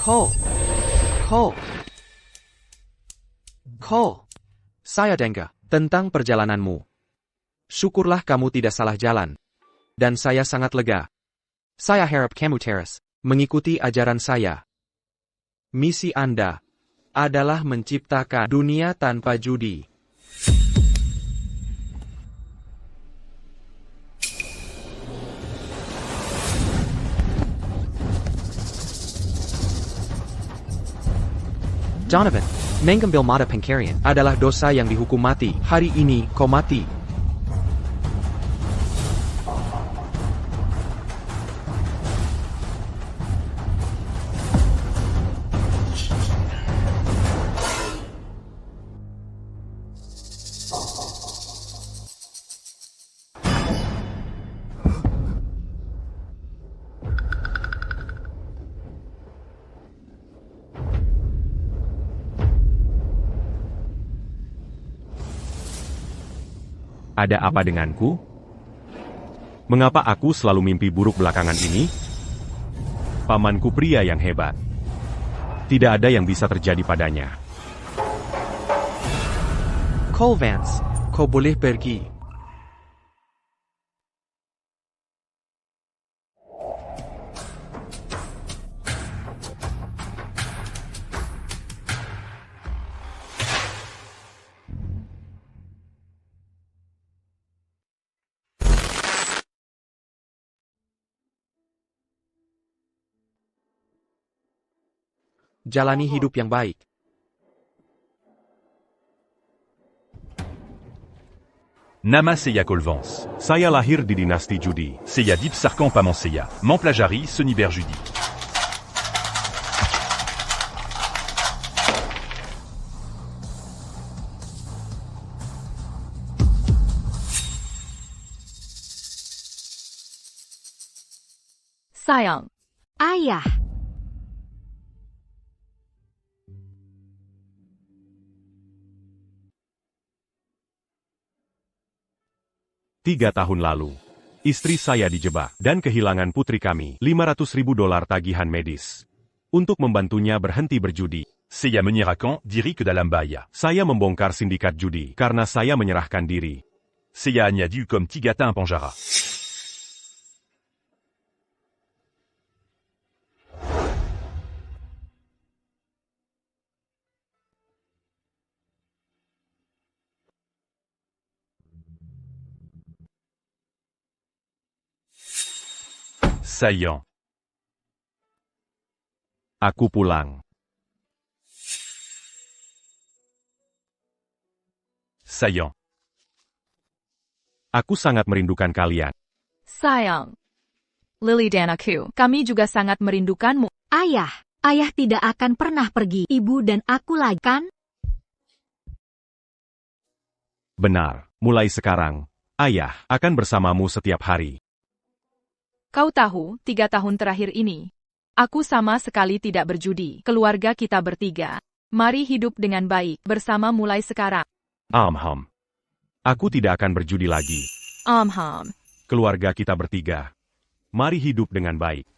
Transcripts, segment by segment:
Cole. Cole. Cole. Saya dengar tentang perjalananmu. Syukurlah kamu tidak salah jalan. Dan saya sangat lega. Saya harap kamu terus mengikuti ajaran saya. Misi Anda adalah menciptakan dunia tanpa judi. Donovan, mengambil mata pencarian adalah dosa yang dihukum mati. Hari ini kau mati. Ada apa denganku? Mengapa aku selalu mimpi buruk belakangan ini? Pamanku pria yang hebat. Tidak ada yang bisa terjadi padanya. Cole Vance, kau boleh pergi. Jalani hidup yang baik. Nama Seiya Colvance. Saya lahir di dinasti judi. Seiya Deep Sarkhan Paman Seiya. Memplajari Seniber Judi. Sayang. Ayah. 3 tahun lalu, istri saya dijebak dan kehilangan putri kami, $500.000 tagihan medis. Untuk membantunya berhenti berjudi. Seiya menyerahkan diri ke dalam bahaya. Saya membongkar sindikat judi karena saya menyerahkan diri. Seiya hanya dû comme Tigata un penjara. Saillant. Aku pulang. Saillant. Aku sangat merindukan kalian. Sayang. Lily dan aku, kami juga sangat merindukanmu. Ayah. Ayah tidak akan pernah pergi. Ibu dan aku lagi, kan? Benar, mulai sekarang, ayah akan bersamamu setiap hari. Kau tahu, 3 tahun terakhir ini, aku sama sekali tidak berjudi. Keluarga kita bertiga. Mari hidup dengan baik bersama mulai sekarang. Aku tidak akan berjudi lagi. Keluarga kita bertiga. Mari hidup dengan baik.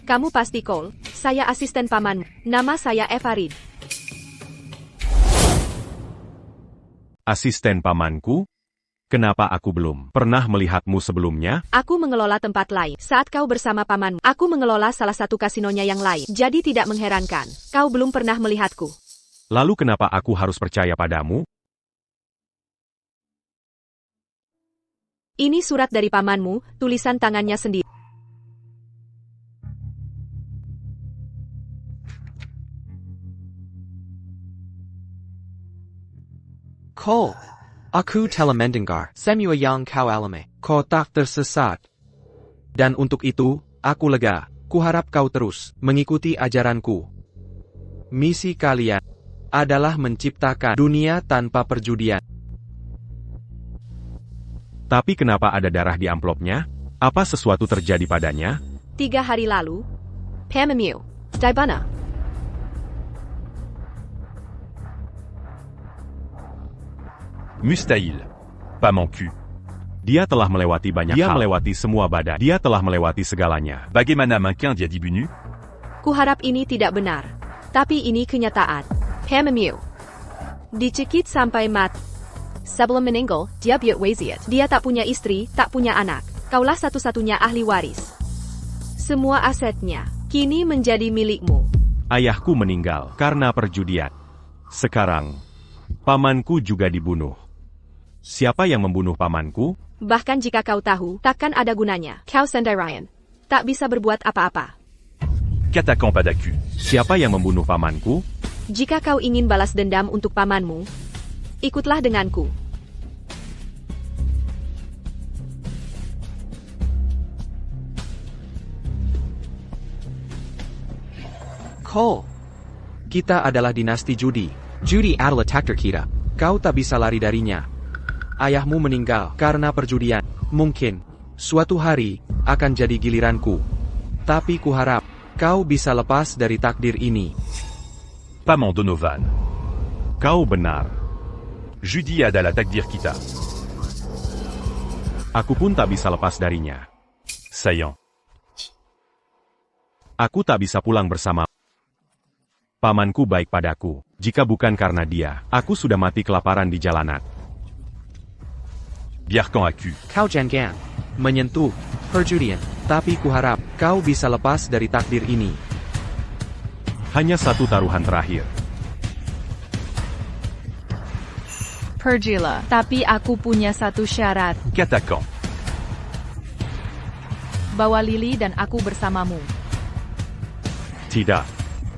Kamu pasti Cole. Saya asisten pamanmu. Nama saya Evarid. Asisten pamanku? Kenapa aku belum pernah melihatmu sebelumnya? Aku mengelola tempat lain. Saat kau bersama pamanmu, aku mengelola salah satu kasinonya yang lain. Jadi tidak mengherankan. Kau belum pernah melihatku. Lalu kenapa aku harus percaya padamu? Ini surat dari pamanmu, tulisan tangannya sendiri. Cole, aku telah mendengar semua yang kau alami. Kau tak tersesat. Dan untuk itu, aku lega. Kuharap kau terus mengikuti ajaranku. Misi kalian adalah menciptakan dunia tanpa perjudian. Tapi kenapa ada darah di amplopnya? Apa sesuatu terjadi padanya? 3 hari lalu, Pam Mew, di mana? Mustahil. Pas mon cul. Dia telah melewati banyak hal. Dia melewati semua badai. Dia telah melewati segalanya. Bagaimana mungkin dia dibunuh? Kuharap ini tidak benar. Tapi ini kenyataan. Pam Mew dicekik sampai mati. Sebelum meninggal, dia buat wasiat. Dia tak punya istri, tak punya anak. Kaulah satu-satunya ahli waris. Semua asetnya kini menjadi milikmu. Ayahku meninggal karena perjudian. Sekarang, pamanku juga dibunuh. Siapa yang membunuh pamanku? Bahkan jika kau tahu, takkan ada gunanya. Kau sendirian. Tak bisa berbuat apa-apa. Katakan padaku. Siapa yang membunuh pamanku? Jika kau ingin balas dendam untuk pamanmu, ikutlah denganku. Cole, kita adalah dinasti Judi. Judi adalah takdir kita. Kau tak bisa lari darinya. Ayahmu meninggal karena perjudian. Mungkin suatu hari akan jadi giliranku. Tapi kuharap kau bisa lepas dari takdir ini. Paman Donovan. Kau benar. Judy adalah takdir kita. Aku pun tak bisa lepas darinya. Sayang. Aku tak bisa pulang bersama. Pamanku baik padaku. Jika bukan karena dia, aku sudah mati kelaparan di jalanan. Biarkan aku. Kau jangan menyentuh perjudian. Tapi kuharap kau bisa lepas dari takdir ini. Hanya satu taruhan terakhir. Pergilah. Tapi aku punya satu syarat. Katakan. Bawa Lily dan aku bersamamu. Tidak.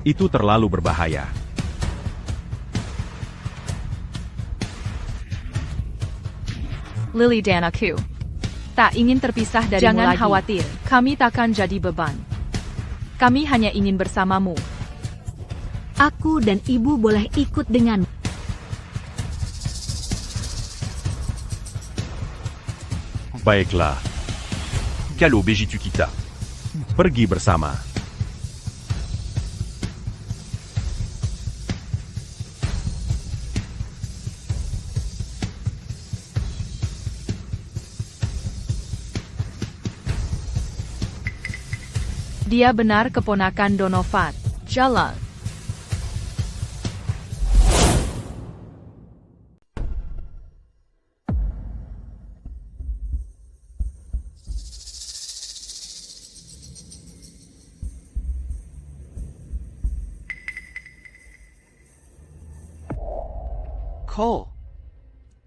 Itu terlalu berbahaya. Lily dan aku tak ingin terpisah darimu lagi. Jangan khawatir, kami takkan jadi beban. Kami hanya ingin bersamamu. Aku dan ibu boleh ikut dengan. Baiklah. Kalau begitu kita pergi bersama. Dia benar keponakan Donovan. Jalan. Cole.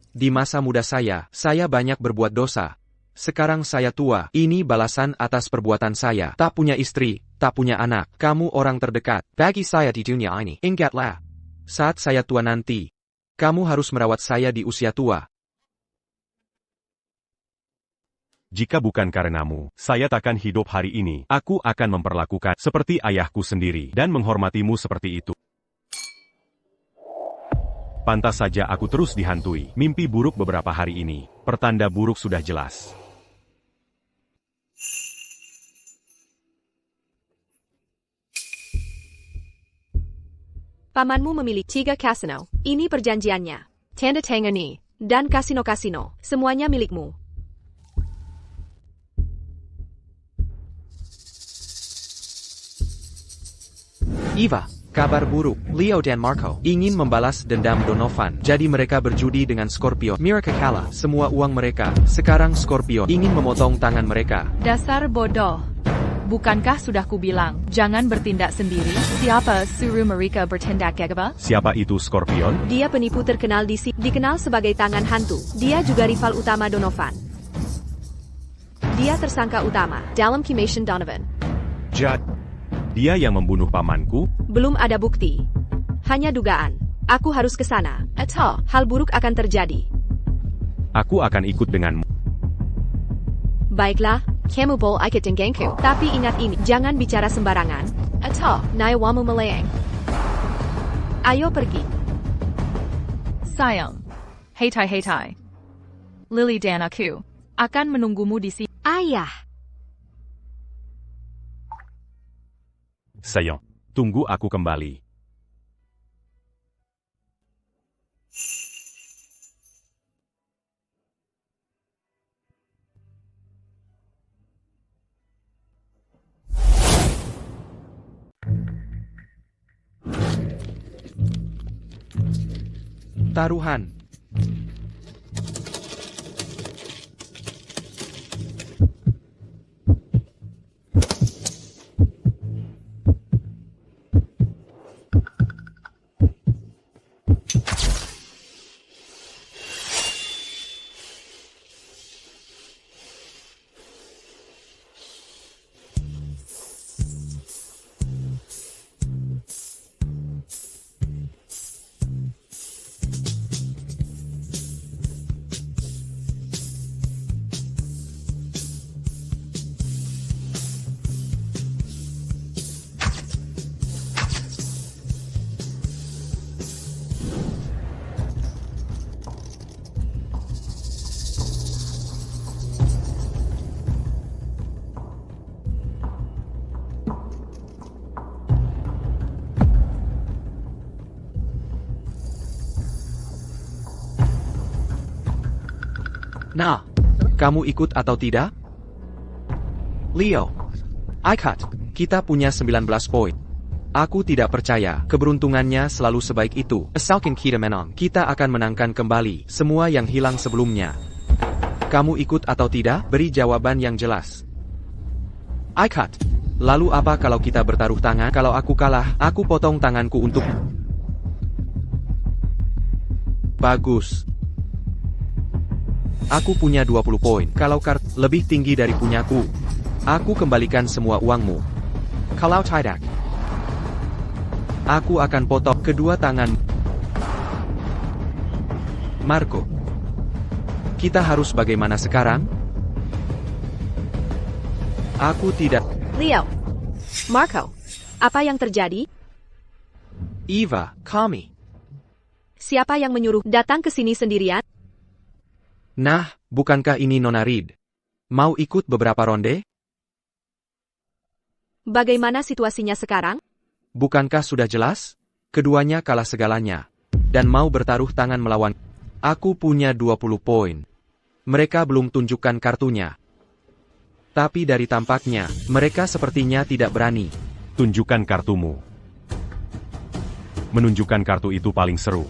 Di masa muda saya banyak berbuat dosa. Sekarang saya tua, ini balasan atas perbuatan saya. Tak punya istri, tak punya anak. Kamu orang terdekat bagi saya di dunia ini. Ingatlah, saat saya tua nanti, kamu harus merawat saya di usia tua. Jika bukan karenamu, saya takkan hidup hari ini. Aku akan memperlakukan seperti ayahku sendiri dan menghormatimu seperti itu. Pantas saja aku terus dihantui mimpi buruk beberapa hari ini. Pertanda buruk sudah jelas. Pamanmu memiliki 3 kasino. Ini perjanjiannya. Tanda tangani. Dan kasino-kasino. Semuanya milikmu. Eva, kabar buruk. Leo dan Marco ingin membalas dendam Donovan. Jadi mereka berjudi dengan Scorpio. Mereka kalah semua uang mereka. Sekarang Scorpio ingin memotong tangan mereka. Dasar bodoh. Bukankah sudah kubilang, jangan bertindak sendiri? Siapa suruh mereka bertindak gegabah? Siapa itu Scorpion? Dia penipu terkenal di sini. Dikenal sebagai tangan hantu. Dia juga rival utama Donovan. Dia tersangka utama dalam Kimation Donovan. Dia yang membunuh pamanku? Belum ada bukti. Hanya dugaan. Aku harus ke sana. Atau hal buruk akan terjadi. Aku akan ikut denganmu. Baiklah, kamu boleh ikut denganku. Tapi ingat ini, jangan bicara sembarangan. Atau nyawamu melayang. Ayo pergi. Sayang. Heitai. Lily dan aku akan menunggumu di sini. Ayah, Saillant. Tunggu aku kembali. Taruhan. Nah, kamu ikut atau tidak? Leo, Ikat, kita punya 19 poin. Aku tidak percaya keberuntungannya selalu sebaik itu. Asalkan kita menang, kita akan menangkan kembali semua yang hilang sebelumnya. Kamu ikut atau tidak? Beri jawaban yang jelas. Ikat, lalu apa kalau kita bertaruh tangan? Kalau aku kalah, aku potong tanganku untuk... Bagus. Aku punya 20 poin. Kalau kartu lebih tinggi dari punyaku, aku kembalikan semua uangmu. Kalau tidak, aku akan potong kedua tangan. Marco, kita harus bagaimana sekarang? Aku tidak... Leo. Marco. Apa yang terjadi? Eva, kami. Siapa yang menyuruh datang ke sini sendirian? Nah, bukankah ini Nona Reed? Mau ikut beberapa ronde? Bagaimana situasinya sekarang? Bukankah sudah jelas? Keduanya kalah segalanya. Dan mau bertaruh tangan melawan. Aku punya 20 poin. Mereka belum tunjukkan kartunya. Tapi dari tampaknya, mereka sepertinya tidak berani. Tunjukkan kartumu. Menunjukkan kartu itu paling seru.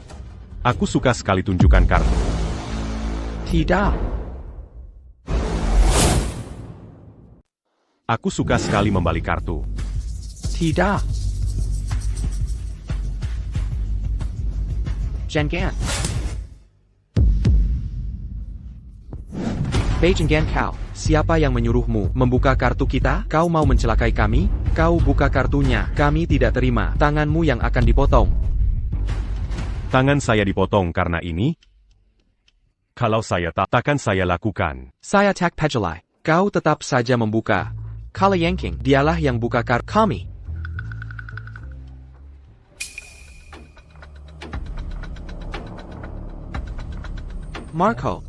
Aku suka sekali tunjukkan kartu. Tidak. Aku suka sekali membalik kartu. Tidak. Jangan. Jangan kau. Siapa yang menyuruhmu membuka kartu kita? Kau mau mencelakai kami? Kau buka kartunya. Kami tidak terima. Tanganmu yang akan dipotong. Tangan saya dipotong karena ini? Kalau saya takkan saya lakukan. Saya tak pejelai. Kau tetap saja membuka. Kalau yanking, dialah yang buka kartu kami. Marco,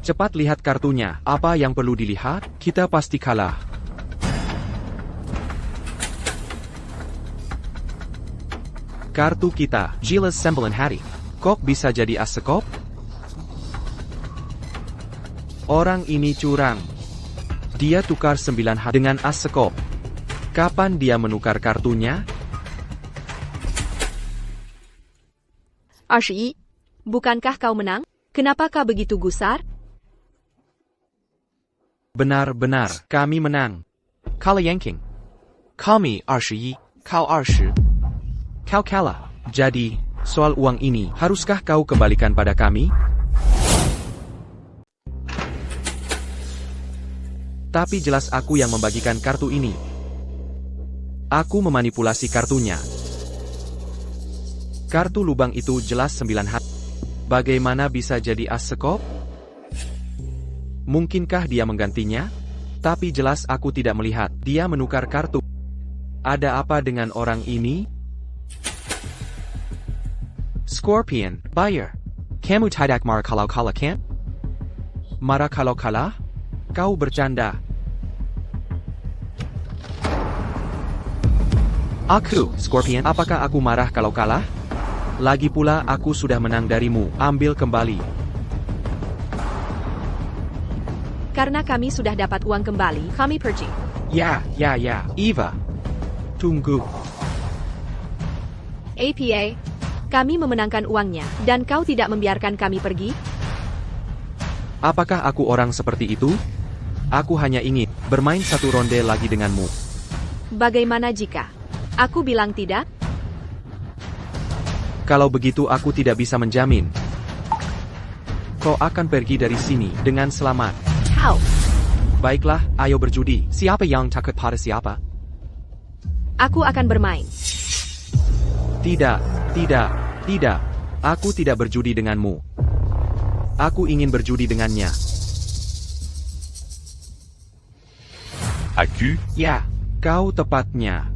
cepat lihat kartunya. Apa yang perlu dilihat? Kita pasti kalah. Kartu kita, Giles Sembilan Hari. Kok bisa jadi as sekop? Orang ini curang. Dia tukar 9 hati dengan as sekop. Kapan dia menukar kartunya? 21. Bukankah kau menang? Kenapa kau begitu gusar? Benar-benar, kami menang. Kalau yanking. Kami 21, kau 20. Kau kalah. Jadi, soal uang ini, haruskah kau kembalikan pada kami? Tapi jelas aku yang membagikan kartu ini. Aku memanipulasi kartunya. Kartu lubang itu jelas 9 hati. Bagaimana bisa jadi as sekop? Mungkinkah dia menggantinya? Tapi jelas aku tidak melihat. Dia menukar kartu. Ada apa dengan orang ini? Scorpion, Buyer. Kamu tidak marah kalau kalah kan? Marah kalau kalah? Kau bercanda. Aku, Scorpion, apakah aku marah kalau kalah? Lagi pula aku sudah menang darimu, ambil kembali. Karena kami sudah dapat uang kembali, kami pergi. Ya, Eva. Tunggu. APA, kami memenangkan uangnya, dan kau tidak membiarkan kami pergi? Apakah aku orang seperti itu? Aku hanya ingin bermain satu ronde lagi denganmu. Bagaimana jika aku bilang tidak? Kalau begitu aku tidak bisa menjamin kau akan pergi dari sini dengan selamat. How? Baiklah, ayo berjudi. Siapa yang takut pada siapa? Aku akan bermain. Tidak. Aku tidak berjudi denganmu. Aku ingin berjudi dengannya. Aku, Ya, kau tepatnya.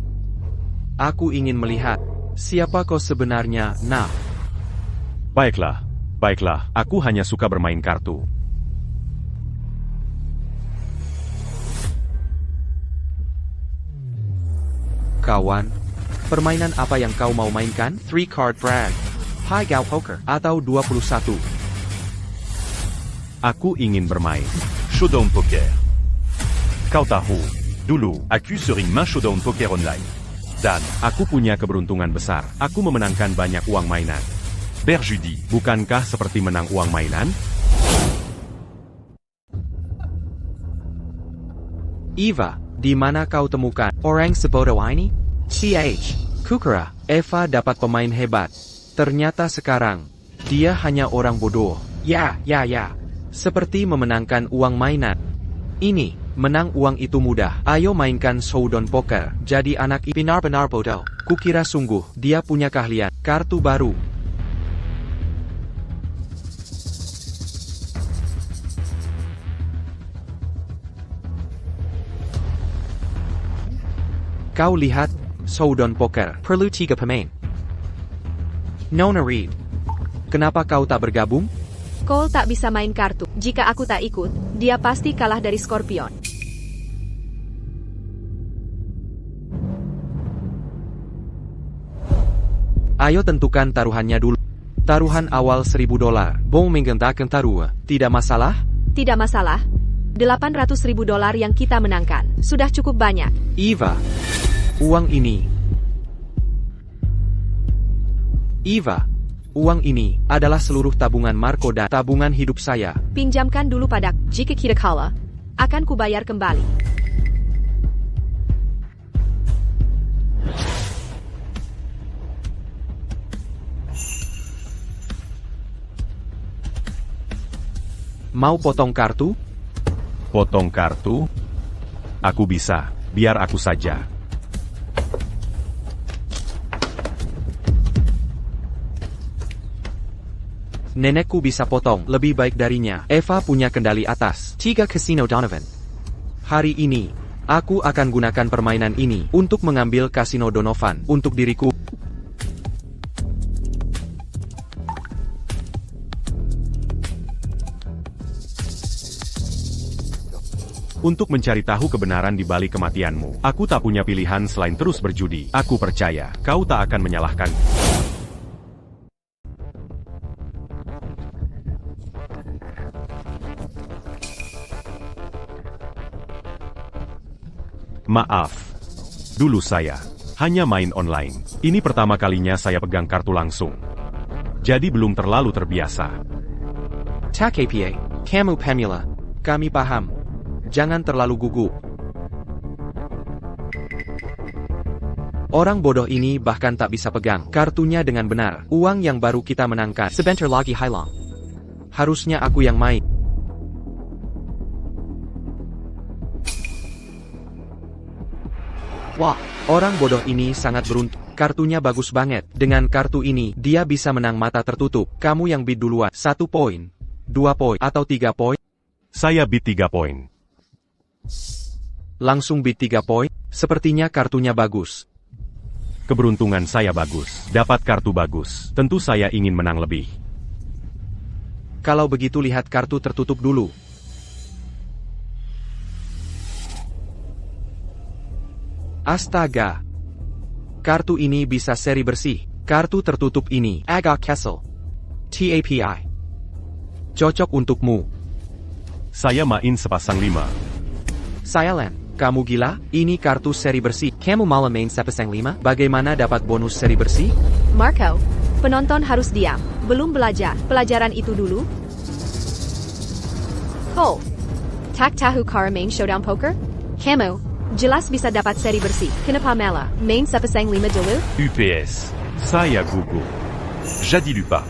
Aku ingin melihat siapa kau sebenarnya, nah. Baiklah, aku hanya suka bermain kartu. Kawan, permainan apa yang kau mau mainkan? 3 card brag, Pai Gao Poker, atau 21? Aku ingin bermain. Showdown Poker. Kau tahu, dulu, aku sering main Showdown Poker online. Dan, Aku punya keberuntungan besar. Aku memenangkan banyak uang mainan. berjudi. Bukankah seperti menang uang mainan? Eva, di mana kau temukan orang sebodoh ini? Kukira, Eva dapat pemain hebat. Ternyata sekarang, dia hanya orang bodoh. Ya. Seperti memenangkan uang mainan. Ini, menang uang itu mudah. Ayo mainkan Showdown Poker. Jadi anak benar-benar bodoh. Kukira sungguh, dia punya keahlian. Kartu baru. Kau lihat, Showdown Poker perlu 3 pemain. Nona Reed, kenapa kau tak bergabung? Cole tak bisa main kartu. Jika aku tak ikut, dia pasti kalah dari Scorpion. Ayo tentukan taruhannya dulu. Taruhan awal $1.000. Bong menggandakan taruh. Tidak masalah? Tidak masalah. $800.000 yang kita menangkan. Sudah cukup banyak. Eva, uang ini adalah seluruh tabungan Marco dan tabungan hidup saya. Pinjamkan dulu padaku. Jika kita kalah, akan kubayar kembali. Mau potong kartu? Potong kartu? Aku bisa, biar aku saja. Nenekku bisa potong, lebih baik darinya. Eva punya kendali atas 3 Casino Donovan. Hari ini, aku akan gunakan permainan ini untuk mengambil Kasino Donovan untuk diriku. Untuk mencari tahu kebenaran di balik kematianmu, aku tak punya pilihan selain terus berjudi. Aku percaya, kau tak akan menyalahkan. Maaf. Dulu saya hanya main online. Ini pertama kalinya saya pegang kartu langsung. Jadi belum terlalu terbiasa. Tak apa, kamu Pamela. Kami paham. Jangan terlalu gugup. Orang bodoh ini bahkan tak bisa pegang kartunya dengan benar. Uang yang baru kita menangkan sebentar lagi hilang. Harusnya aku yang main. Wah, orang bodoh ini sangat beruntung. Kartunya bagus banget. Dengan kartu ini, dia bisa menang mata tertutup. Kamu yang bid duluan. 1 poin, 2 poin, atau 3 poin? Saya bid 3 poin. Langsung bid 3 poin? Sepertinya kartunya bagus. Keberuntungan saya bagus. Dapat kartu bagus. Tentu saya ingin menang lebih. Kalau begitu lihat kartu tertutup dulu. Astaga. Kartu ini bisa seri bersih. Kartu tertutup ini, Agak Kessel. TAPI. Cocok untukmu. Saya main sepasang 5. Saya Len. Kamu gila? Ini kartu seri bersih. Kamu malah main sepasang 5? Bagaimana dapat bonus seri bersih? Marco, penonton harus diam. Belum belajar pelajaran itu dulu. Cole, tak tahu cara main showdown poker? Kamu, jelas bisa dapat seri bersih. Kenapa malah main sepasang 5 dulu? UPS. Saya gugup. Jadi lupa.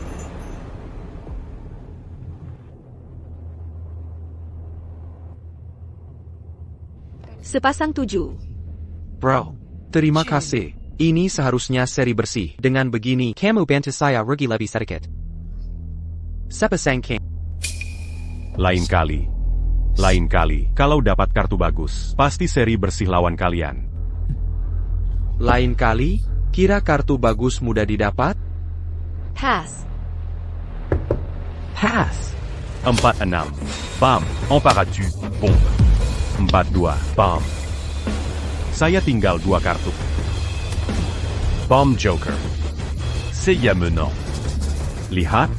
Sepasang 7. Bro. Terima kasih. Ini seharusnya seri bersih. Dengan begini, kamu bantu saya rugi lebih sedikit. Sepasang king. Lain kali. Lain kali. Kalau dapat kartu bagus, pasti seri bersih lawan kalian. Lain kali? Kira kartu bagus mudah didapat? Pass. Pass. 4-6. Bam. En parachute. Bombe. 4-2. Bam. Saya tinggal 2 kartu. Bomb Joker. Seiya menang. Lihat,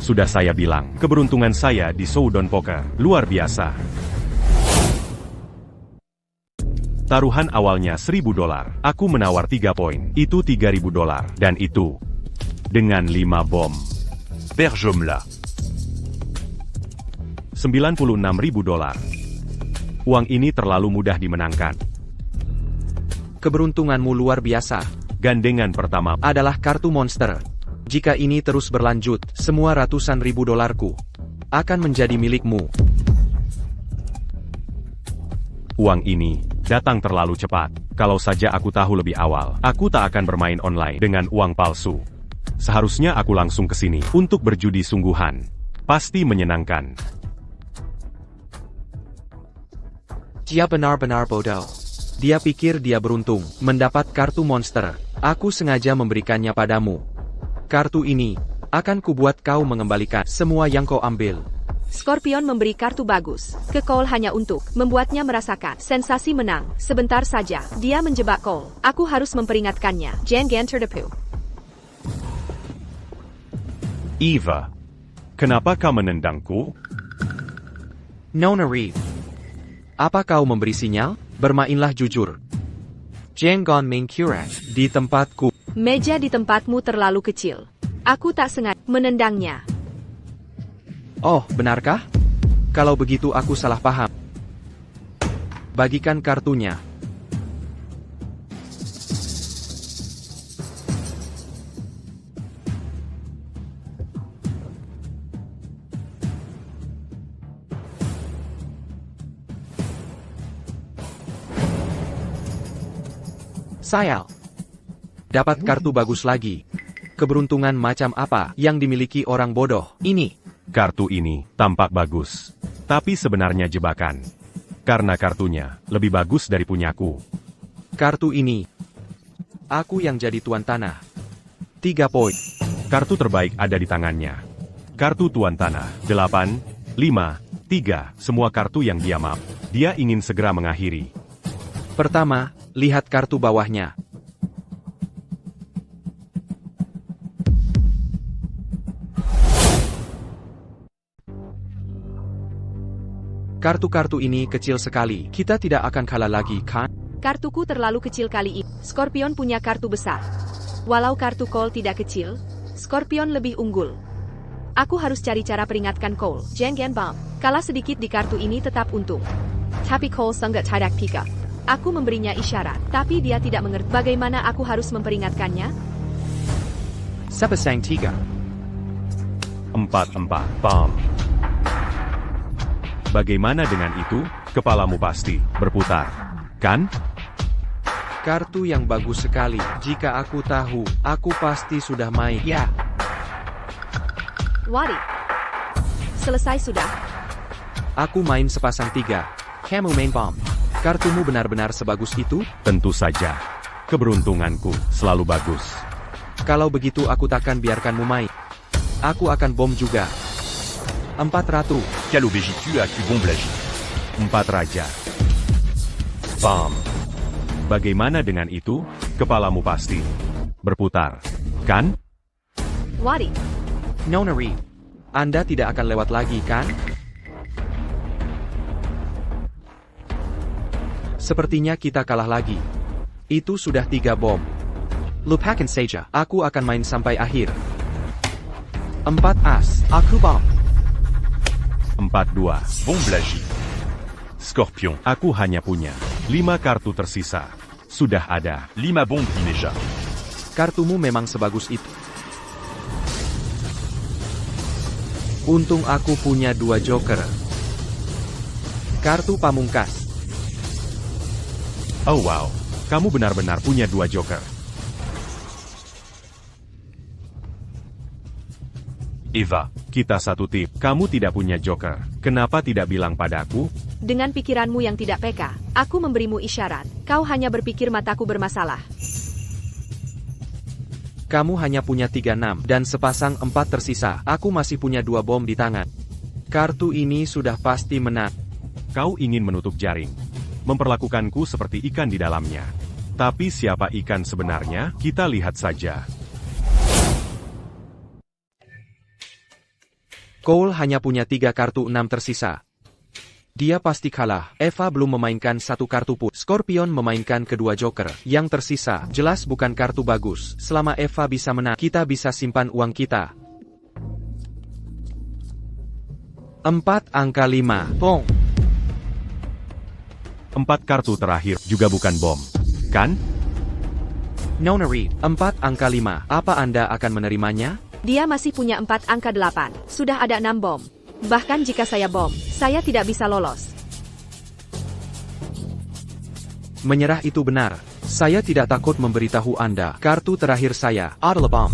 sudah saya bilang, keberuntungan saya di Showdown Poker luar biasa. Taruhan awalnya $1.000, aku menawar 3 poin, itu $3.000, dan itu dengan 5 bom. Perjomla. $96.000. Uang ini terlalu mudah dimenangkan. Keberuntunganmu luar biasa. Gandengan pertama Adalah kartu monster. Jika ini terus berlanjut, semua ratusan ribu dolarku akan menjadi milikmu. Uang ini datang terlalu cepat. Kalau saja aku tahu lebih awal, aku tak akan bermain online dengan uang palsu. Seharusnya aku langsung ke sini untuk berjudi sungguhan. Pasti menyenangkan. Dia benar-benar bodoh. Dia pikir dia beruntung mendapat kartu monster. Aku sengaja memberikannya padamu. Kartu ini akan kubuat kau mengembalikan semua yang kau ambil. Scorpion memberi kartu bagus ke Cole hanya untuk membuatnya merasakan sensasi menang. Sebentar saja, dia menjebak Cole. Aku harus memperingatkannya. Jangan tertipu. Eva, kenapa kau menendangku? Nona Reeve. Apa kau memberi sinyal? Bermainlah jujur. Jangan main curang di tempatku. Meja di tempatmu terlalu kecil. Aku tak sengaja menendangnya. Oh, benarkah? Kalau begitu aku salah paham. Bagikan kartunya. Sayal. Dapat kartu bagus lagi. Keberuntungan macam apa yang dimiliki orang bodoh ini? Kartu ini tampak bagus, tapi sebenarnya jebakan. Karena kartunya lebih bagus dari punyaku. Kartu ini. Aku yang jadi tuan tanah. 3 poin. Kartu terbaik ada di tangannya. Kartu tuan tanah. 8, 5, 3. Semua kartu yang dia map. Dia ingin segera mengakhiri. Pertama, lihat kartu bawahnya. Kartu-kartu ini kecil sekali. Kita tidak akan kalah lagi, kan? Kartuku terlalu kecil kali ini. Scorpion punya kartu besar. Walau kartu Cole tidak kecil, Scorpion lebih unggul. Aku harus cari cara peringatkan Cole. Jangan bam. Kalah sedikit di kartu ini tetap untung. Tapi Cole sangat tidak pika. Aku memberinya isyarat, tapi dia tidak mengerti. Bagaimana aku harus memperingatkannya? Sepasang 3. 4-4. Bam. Bagaimana dengan itu? Kepalamu pasti berputar, kan? Kartu yang bagus sekali. Jika aku tahu, aku pasti sudah main. Ya. Wadi. Selesai sudah. Aku main sepasang 3. Kamu main bomb. Kartumu benar-benar sebagus itu? Tentu saja. Keberuntunganku selalu bagus. Kalau begitu aku takkan biarkanmu main. Aku akan bom juga. 4 ratu. Calo Végicule a Q bombe l'agit. 4 raja. Bam. Bagaimana dengan itu? Kepalamu pasti berputar, kan? Wadi. Nona Reed. Anda tidak akan lewat lagi, kan? Sepertinya kita kalah lagi. Itu sudah 3 bom. Lupakan saja, aku akan main sampai akhir. 4 as, aku bom. 4-2. Bombe l'agit. Scorpion. Aku hanya punya 5 kartu tersisa. Sudah ada. Lima bombe Dimeja. Kartumu memang sebagus itu. Untung aku punya 2 joker. Kartu pamungkas. Oh wow, kamu benar-benar punya 2 joker. Eva. Kita satu tip, kamu tidak punya joker. Kenapa tidak bilang padaku? Dengan pikiranmu yang tidak peka, aku memberimu isyarat. Kau hanya berpikir mataku bermasalah. Kamu hanya punya 36 dan sepasang 4 tersisa. Aku masih punya 2 bom di tangan. Kartu ini sudah pasti menang. Kau ingin menutup jaring. Memperlakukanku seperti ikan di dalamnya. Tapi siapa ikan sebenarnya? Kita lihat saja. Cole hanya punya 3 kartu 6 tersisa. Dia pasti kalah. Eva belum memainkan 1 kartu pun. Scorpion memainkan kedua joker. Yang tersisa, jelas bukan kartu bagus. Selama Eva bisa menang, kita bisa simpan uang kita. 4 angka 5. Bom. 4 kartu terakhir juga bukan bom, kan? Nona Reed, 4 angka 5. Apa Anda akan menerimanya? Dia masih punya 4 angka 8. Sudah ada 6 bom. Bahkan jika saya bom, saya tidak bisa lolos. Menyerah itu benar. Saya tidak takut memberitahu Anda. Kartu terakhir saya adalah bom.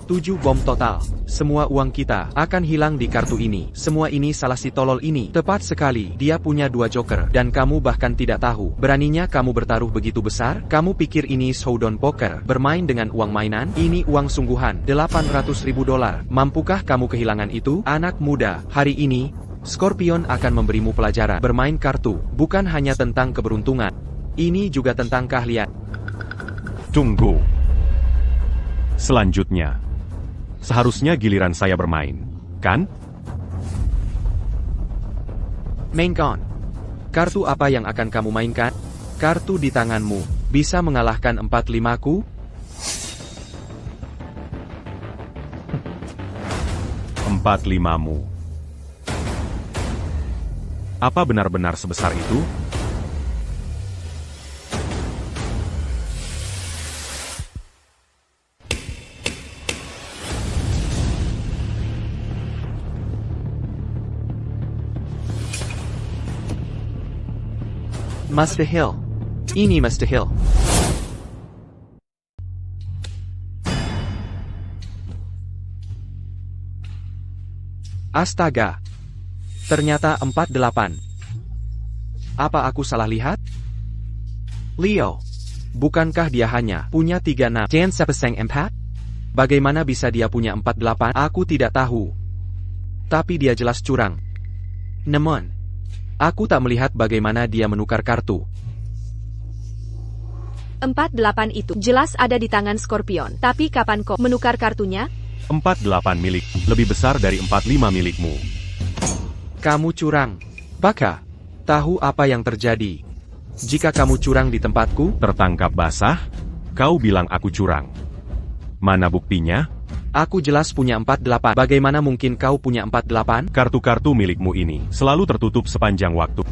7 bom total. Semua uang kita akan hilang di kartu ini. Semua ini salah si tolol ini. Tepat sekali, dia punya 2 joker. Dan kamu bahkan tidak tahu. Beraninya kamu bertaruh begitu besar? Kamu pikir ini showdown poker? Bermain dengan uang mainan? Ini uang sungguhan. $800.000. Mampukah kamu kehilangan itu? Anak muda, hari ini, Scorpion akan memberimu pelajaran. Bermain kartu bukan hanya tentang keberuntungan. Ini juga tentang keahlian. Tunggu. Selanjutnya. Seharusnya giliran saya bermain, kan? Mainkan. Kartu apa yang akan kamu mainkan? Kartu di tanganmu bisa mengalahkan 45-ku? 45-mu. Apa benar-benar sebesar itu? Mustahil. Ini mustahil. Astaga. Ternyata 48. Apa aku salah lihat? Leo. Bukankah dia hanya punya 36 dan sepasang 4? Bagaimana bisa dia punya 48? Aku tidak tahu. Tapi dia jelas curang. Namun, aku tak melihat bagaimana dia menukar kartu. 48 itu jelas ada di tangan Scorpion. Tapi kapan kau menukar kartunya? 48 milik, lebih besar dari 45 milikmu. Kamu curang. Baka, tahu apa yang terjadi? Jika kamu curang di tempatku, Tertangkap basah? Kau bilang aku curang. Mana buktinya? aku jelas punya 48. Bagaimana mungkin kau punya 48? Kartu-kartu milikmu ini selalu tertutup sepanjang waktu.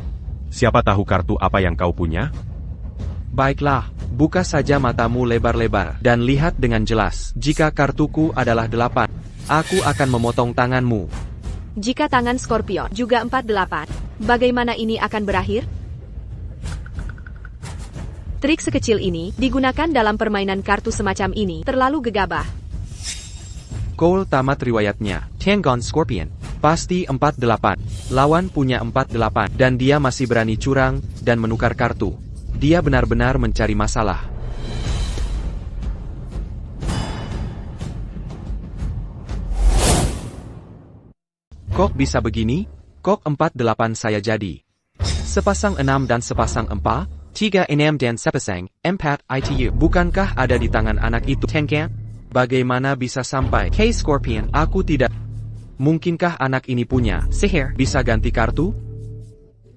Siapa tahu kartu apa yang kau punya? Baiklah, buka saja matamu lebar-lebar dan lihat dengan jelas. Jika kartuku adalah 8, aku akan memotong tanganmu. Jika tangan Scorpion juga 48, bagaimana ini akan berakhir? Trik sekecil ini digunakan dalam permainan kartu semacam ini terlalu gegabah. Cole tamat riwayatnya. Tengon Scorpion. Pasti 48. Lawan punya 48 dan dia masih berani curang dan menukar kartu. Dia benar-benar mencari masalah. Kok bisa begini? Kok 48 saya jadi? Sepasang 6 dan sepasang 4, 3 6 dan sepasang 4 itu. Bukankah ada di tangan anak itu? Tenkan? Bagaimana bisa sampai? K Scorpion, aku tidak. Mungkinkah anak ini punya sihir? Bisa ganti kartu?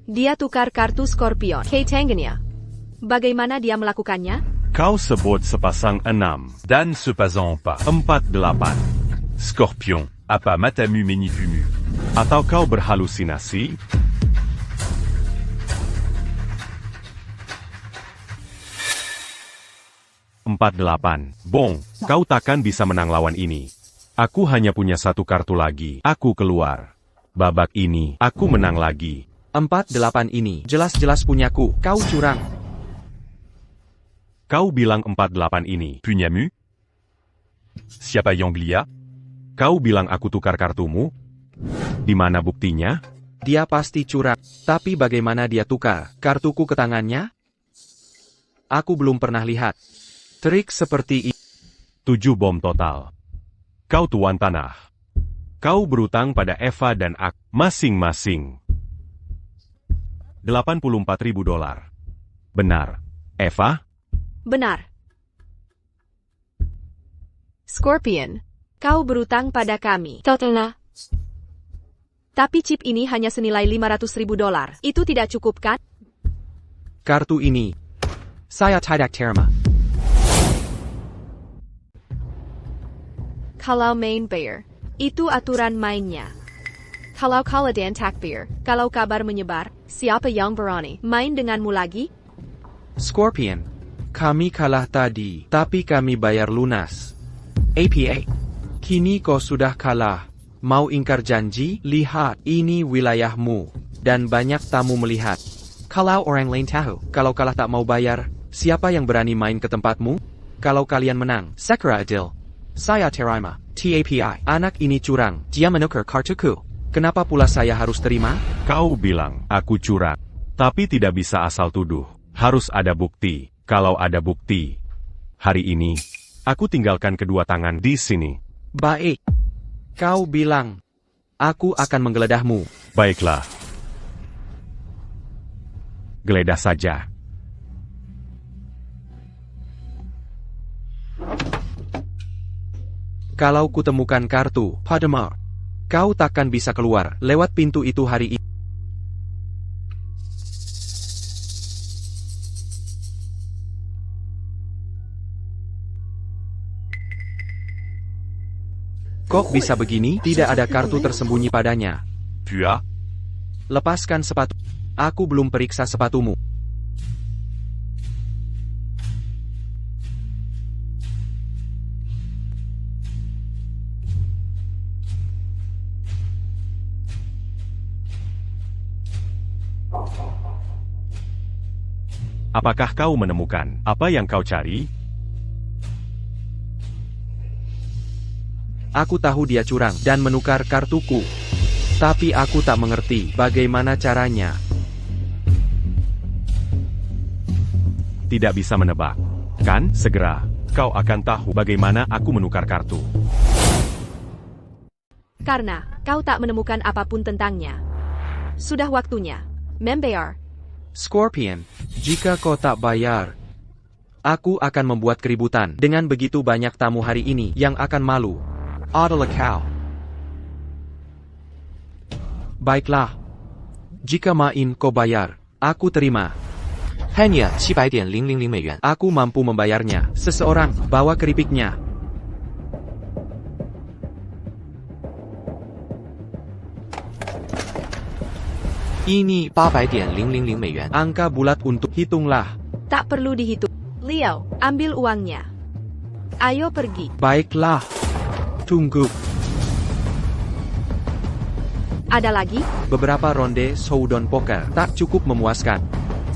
Dia tukar kartu Scorpion. K Tangannya. Bagaimana dia melakukannya? Kau sebut sepasang 6 Dan sepasang 4. 48. Scorpion. Apa matamu menitumu. Atau kau berhalusinasi? Empat delapan. Bong, kau takkan bisa menang lawan ini. Aku hanya punya satu kartu lagi. Aku keluar. Babak ini, aku menang lagi. 48 ini jelas-jelas punyaku. Kau curang. Kau bilang 48 ini. Punyamu? Siapa yang belia? Kau bilang aku tukar kartumu? Di mana buktinya? Dia pasti curang. Tapi bagaimana dia tukar kartuku ke tangannya? Aku belum pernah lihat trik seperti ini. 7 bom total. Kau tuan tanah. Kau berutang pada Eva dan aku masing-masing. $84.000. Benar, Eva? Benar. Scorpion, kau berutang pada kami. Totalnya. Tapi chip ini hanya senilai $500.000. Itu tidak cukup kan? Kartu ini saya tidak terima. Kalau main bear, itu aturan mainnya. Kalau kalian takbir, kalau kabar menyebar, siapa yang berani main denganmu lagi? Scorpion, kami kalah tadi, tapi kami bayar lunas. APA, kini kau sudah kalah. Mau ingkar janji? Lihat, ini wilayahmu, dan banyak tamu melihat. Kalau orang lain tahu, kalau kalah tak mau bayar, siapa yang berani main ke tempatmu? Kalau kalian menang, Sakura adil. Saya terima. TAPI, anak ini curang. Dia menukar kartuku. Kenapa pula saya harus terima? Kau bilang, aku curang. Tapi tidak bisa asal tuduh. Harus ada bukti. Kalau ada bukti. Hari ini, aku tinggalkan kedua tangan di sini. Baik. Kau bilang, aku akan menggeledahmu. Baiklah. Geledah saja. Kalau kutemukan kartu Padma, kau takkan bisa keluar lewat pintu itu hari ini. Kok bisa begini? Tidak ada kartu tersembunyi padanya. Pua? Lepaskan sepatu. Aku belum periksa sepatumu. Apakah kau menemukan apa yang kau cari? Aku tahu dia curang dan menukar kartuku. Tapi aku tak mengerti bagaimana caranya. Tidak bisa menebak. Kan, segera, kau akan tahu bagaimana aku menukar kartu. Karena kau tak menemukan apapun tentangnya. Sudah waktunya membayar. Scorpion, jika kau tak bayar, aku akan membuat keributan dengan begitu banyak tamu hari ini yang akan malu. Adalah kau. Baiklah. Jika main kau bayar, aku terima. Hanya 700,000 美元. Aku mampu membayarnya. Seseorang, bawa keripiknya. Ini 800,000 美元. Angka bulat untuk hitunglah. Tak perlu dihitung. Leo, ambil uangnya. Ayo pergi. Baiklah. Tunggu. Ada lagi? Beberapa ronde showdown poker tak cukup memuaskan.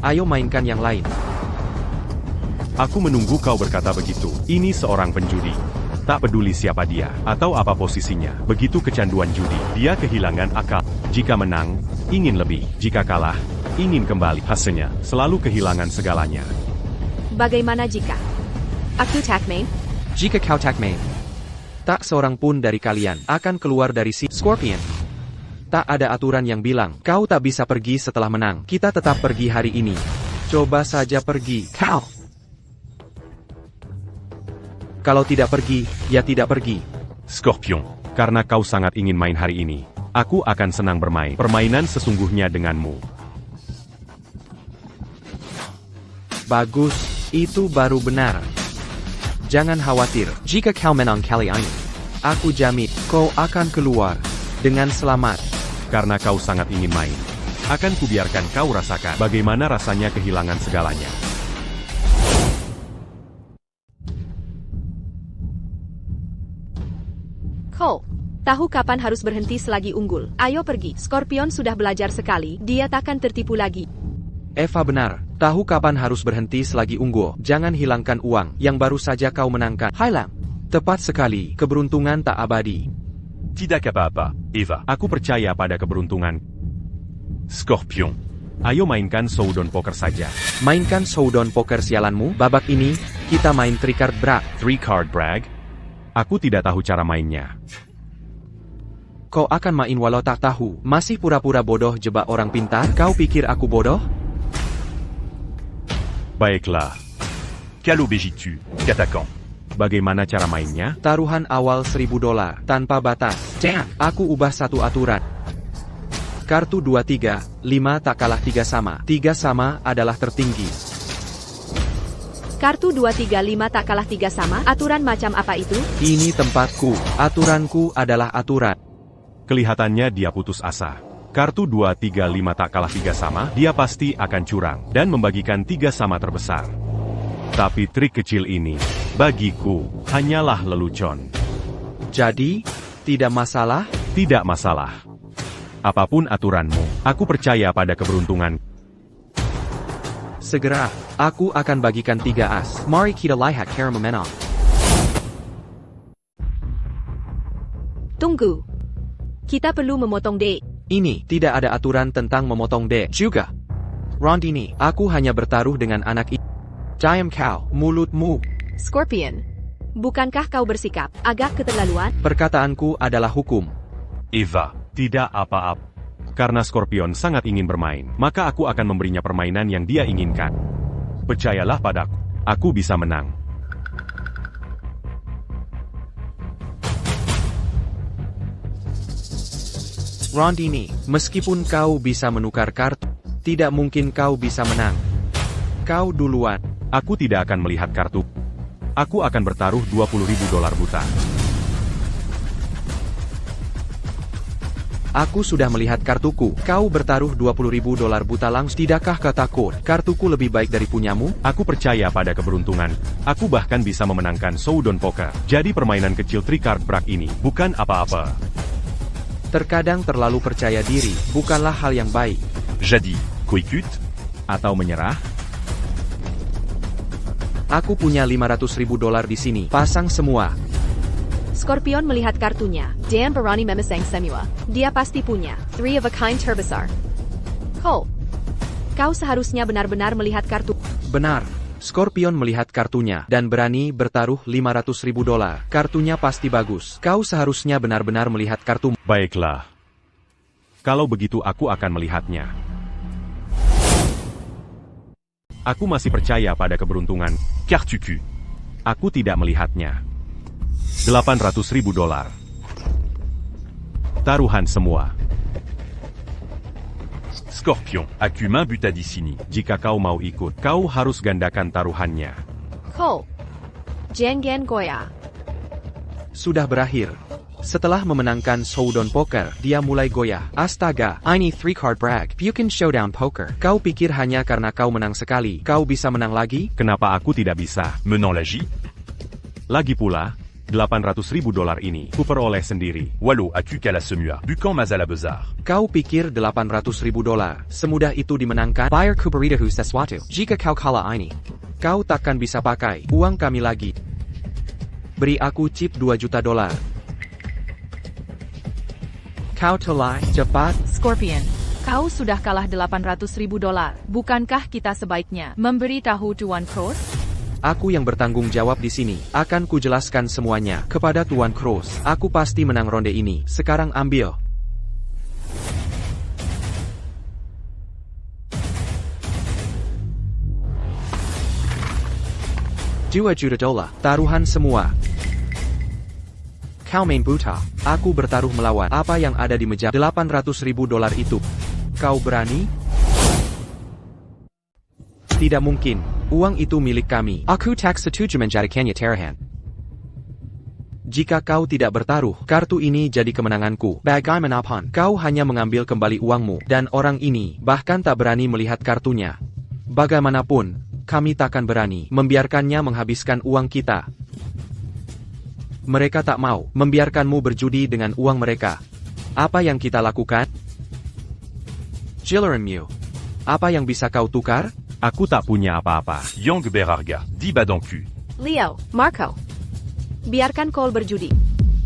Ayo mainkan yang lain. Aku menunggu kau berkata begitu. Ini seorang penjudi. Tak peduli siapa dia, atau apa posisinya. Begitu kecanduan judi, dia kehilangan akal. Jika menang, ingin lebih. Jika kalah, ingin kembali. Hasilnya, selalu kehilangan segalanya. Bagaimana jika aku takmain? Jika kau takmain, tak seorang pun dari kalian akan keluar dari si Scorpion. Tak ada aturan yang bilang, kau tak bisa pergi setelah menang. Kita tetap pergi hari ini. Coba saja pergi. Kau. Kalau tidak pergi, ya tidak pergi. Scorpion. Karena kau sangat ingin main hari ini, aku akan senang bermain permainan sesungguhnya denganmu. Bagus, itu baru benar. Jangan khawatir, jika kau menang kali ini, aku jamin, kau akan keluar dengan selamat. Karena kau sangat ingin main, akan kubiarkan kau rasakan bagaimana rasanya kehilangan segalanya. Cole, tahu kapan harus berhenti selagi unggul. Ayo pergi. Scorpion sudah belajar sekali, dia takkan tertipu lagi. Eva benar, tahu kapan harus berhenti selagi unggul. Jangan hilangkan uang yang baru saja kau menangkan. Hilang. Tepat sekali, keberuntungan tak abadi. Tidak apa-apa, Eva. Aku percaya pada keberuntungan. Scorpion. Ayo mainkan showdown poker saja. Mainkan showdown poker sialanmu. Babak ini, kita main 3 card brag. 3 card brag? Aku tidak tahu cara mainnya. Kau akan main walau tak tahu. Masih pura-pura bodoh jebak orang pintar? Kau pikir aku bodoh? Baiklah. Quel obéis-tu, qu'attaquant? Bagaimana cara mainnya? Taruhan awal $1.000 tanpa batas. Jangan. Aku ubah satu aturan. Kartu 2, 3, 5 tak kalah 3 sama. 3 sama adalah tertinggi. Kartu 2, 3, 5 tak kalah 3 sama. Aturan macam apa itu? Ini tempatku. Aturanku adalah aturan. Kelihatannya dia putus asa. Kartu 2, 3, 5 tak kalah 3 sama, dia pasti akan curang dan membagikan 3 sama terbesar. Tapi trik kecil ini, bagiku, hanyalah lelucon. Jadi, tidak masalah? Tidak masalah. Apapun aturanmu, aku percaya pada keberuntungan. Segera, aku akan bagikan 3 as. Mari kita lihat cara memenang. Tunggu. Kita perlu memotong D. Ini, tidak ada aturan tentang memotong D. Juga. Round ini, aku hanya bertaruh dengan anak ini. Diam kau, mulutmu. Scorpion. Bukankah kau bersikap agak keterlaluan? Perkataanku adalah hukum. Eva. Tidak apa-apa. Karena Scorpion sangat ingin bermain, maka aku akan memberinya permainan yang dia inginkan. Percayalah padaku, aku bisa menang. Round ini, meskipun kau bisa menukar kartu, tidak mungkin kau bisa menang. Kau duluan. Aku tidak akan melihat kartu. Aku akan bertaruh $20.000 buta. Aku sudah melihat kartuku. Kau bertaruh $20.000 buta langsung. Tidakkah kau takut? Kartuku lebih baik dari punyamu? Aku percaya pada keberuntungan. Aku bahkan bisa memenangkan showdown poker. Jadi permainan kecil 3 card brag ini bukan apa-apa. Terkadang terlalu percaya diri, bukanlah hal yang baik. Jadi, quickut? Atau menyerah? Aku punya $500.000 di sini. Pasang semua. Scorpion melihat kartunya. Dan berani memesan semua. Dia pasti punya 3 of a kind terbesar. Cole. Kau seharusnya benar-benar melihat kartu. Benar. Scorpion melihat kartunya dan berani bertaruh $500.000. Kartunya pasti bagus. Kau seharusnya benar-benar melihat kartu. Baiklah. Kalau begitu aku akan melihatnya. Aku masih percaya pada keberuntungan. Cartucu. Aku tidak melihatnya. $800.000. Taruhan semua. Scorpion. As-tu main but à Dicini? Jika kau mau ikut, kau harus gandakan taruhannya. Cole. Jangan goyah. Sudah berakhir. Setelah memenangkan showdown poker, dia mulai goyah. Astaga, ini 3 card brag. Bukan showdown poker. Kau pikir hanya karena kau menang sekali, kau bisa menang lagi? Kenapa aku tidak bisa? Menant la J? Lagi pula, $800.000 ini kuperoleh sendiri. Wallo, as-tu qu'à la semua? Bukan mazala bezar. Kau pikir $800.000 semudah itu dimenangkan? Bayar kuberidahu sesuatu. Jika kau kalah ini, kau takkan bisa pakai uang kami lagi. Beri aku chip $2 juta. Kau tolak, cepat. Scorpion, kau sudah kalah $800.000. Bukankah kita sebaiknya memberitahu Tuan Cross? Aku yang bertanggung jawab di sini. Akan kujelaskan semuanya kepada Tuan Cross. Aku pasti menang ronde ini. Sekarang ambil. $2 juta. Taruhan semua. Kau main buta. Aku bertaruh melawan apa yang ada di meja $800.000 itu. Kau berani? Tidak mungkin. Uang itu milik kami. Aku tak setuju menjadikannya taruhan. Jika kau tidak bertaruh, kartu ini jadi kemenanganku. Bagaimanapun, kau hanya mengambil kembali uangmu, dan orang ini bahkan tak berani melihat kartunya. Bagaimanapun, kami takkan berani membiarkannya menghabiskan uang kita. Mereka tak mau membiarkanmu berjudi dengan uang mereka. Apa yang kita lakukan? Jillaranmu. Apa yang bisa kau tukar? Aku tak punya apa-apa. Yang Berarga, 10 bas dans cul. Leo, Marco. Biarkan Cole berjudi.